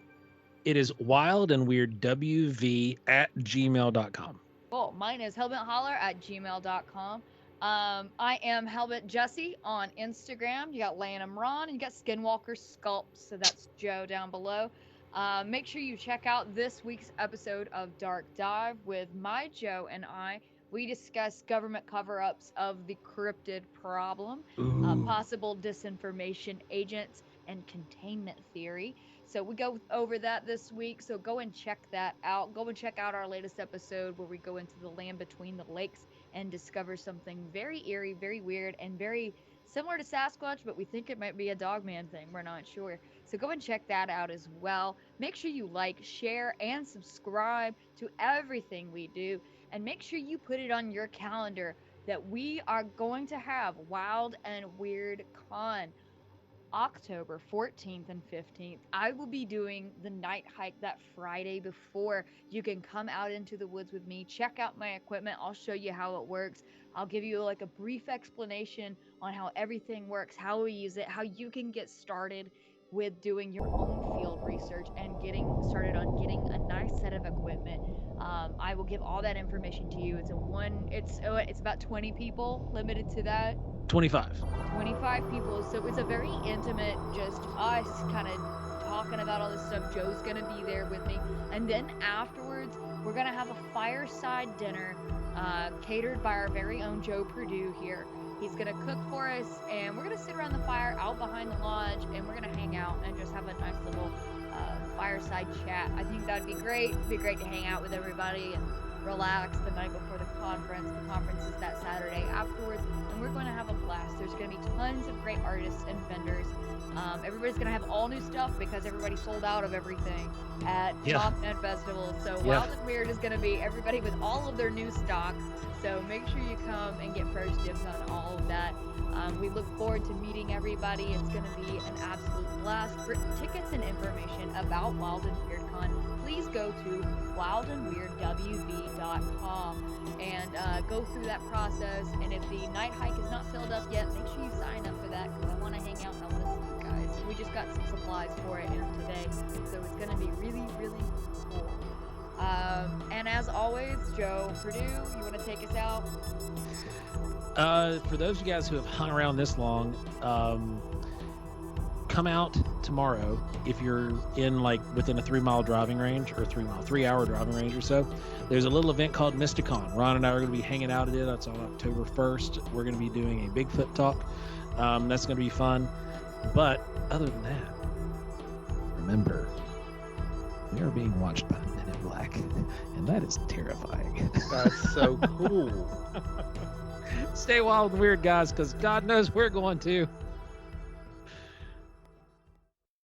It is wildandweirdwv@gmail.com. Cool. Mine is helmetholler@gmail.com. I am Helmet Jessi on Instagram. You got Lanham Ron, and you got Skinwalker Sculpt. So that's Joe down below. Make sure you check out this week's episode of Dark Dive with my Joe and I. We discuss government cover-ups of the cryptid problem, possible disinformation agents, and containment theory. So we go over that this week. So go and check that out. Go and check out our latest episode where we go into the land between the lakes and discover something very eerie, very weird, and very similar to Sasquatch, but we think it might be a Dogman thing. We're not sure. So go and check that out as well. Make sure you like, share, and subscribe to everything we do. And make sure you put it on your calendar that we are going to have Wild and Weird Con October 14th and 15th. I will be doing the night hike that Friday before. You can come out into the woods with me, check out my equipment. I'll show you how it works. I'll give you like a brief explanation on how everything works, how we use it, how you can get started with doing your own field research and getting started on getting a nice set of equipment. I will give all that information to you. It's about 20 people, limited to that. 25. 25 people, so it's a very intimate, just us kind of talking about all this stuff. Joe's gonna be there with me, and then afterwards we're gonna have a fireside dinner catered by our very own Joe Perdue here. He's gonna cook for us, and we're gonna sit around the fire out behind the lodge, and we're gonna hang out and just have a nice little fireside chat. I think that'd be great. It'd be great to hang out with everybody and relax the night before the conference. The conference is that Saturday afterwards, and we're going to have a blast. There's going to be tons of great artists and vendors. Everybody's going to have all new stuff because everybody sold out of everything at Mothman Festival. So Wild and Weird is going to be everybody with all of their new stocks. So make sure you come and get first dibs on all of that. We look forward to meeting everybody. It's going to be an absolute blast. For tickets and information about Wild and Weird Con, please go to wildandweirdwv.com and go through that process. And if the night hike is not filled up yet, make sure you sign up for that because I want to hang out and I want to see you guys. We just got some supplies for it in today, so it's going to be really, really cool. And as always, Joe Perdue, you want to take us out? For those of you guys who have hung around this long, come out tomorrow if you're in like within a 3-mile driving range or 3-hour driving range or so. There's a little event called Mysticon. Ron and I are going to be hanging out at it. That's on October 1st. We're going to be doing a Bigfoot talk. That's going to be fun. But other than that, remember, we are being watched by Men in Black, and that is terrifying. That's so cool. Stay wild and weird, guys, because God knows we're going to.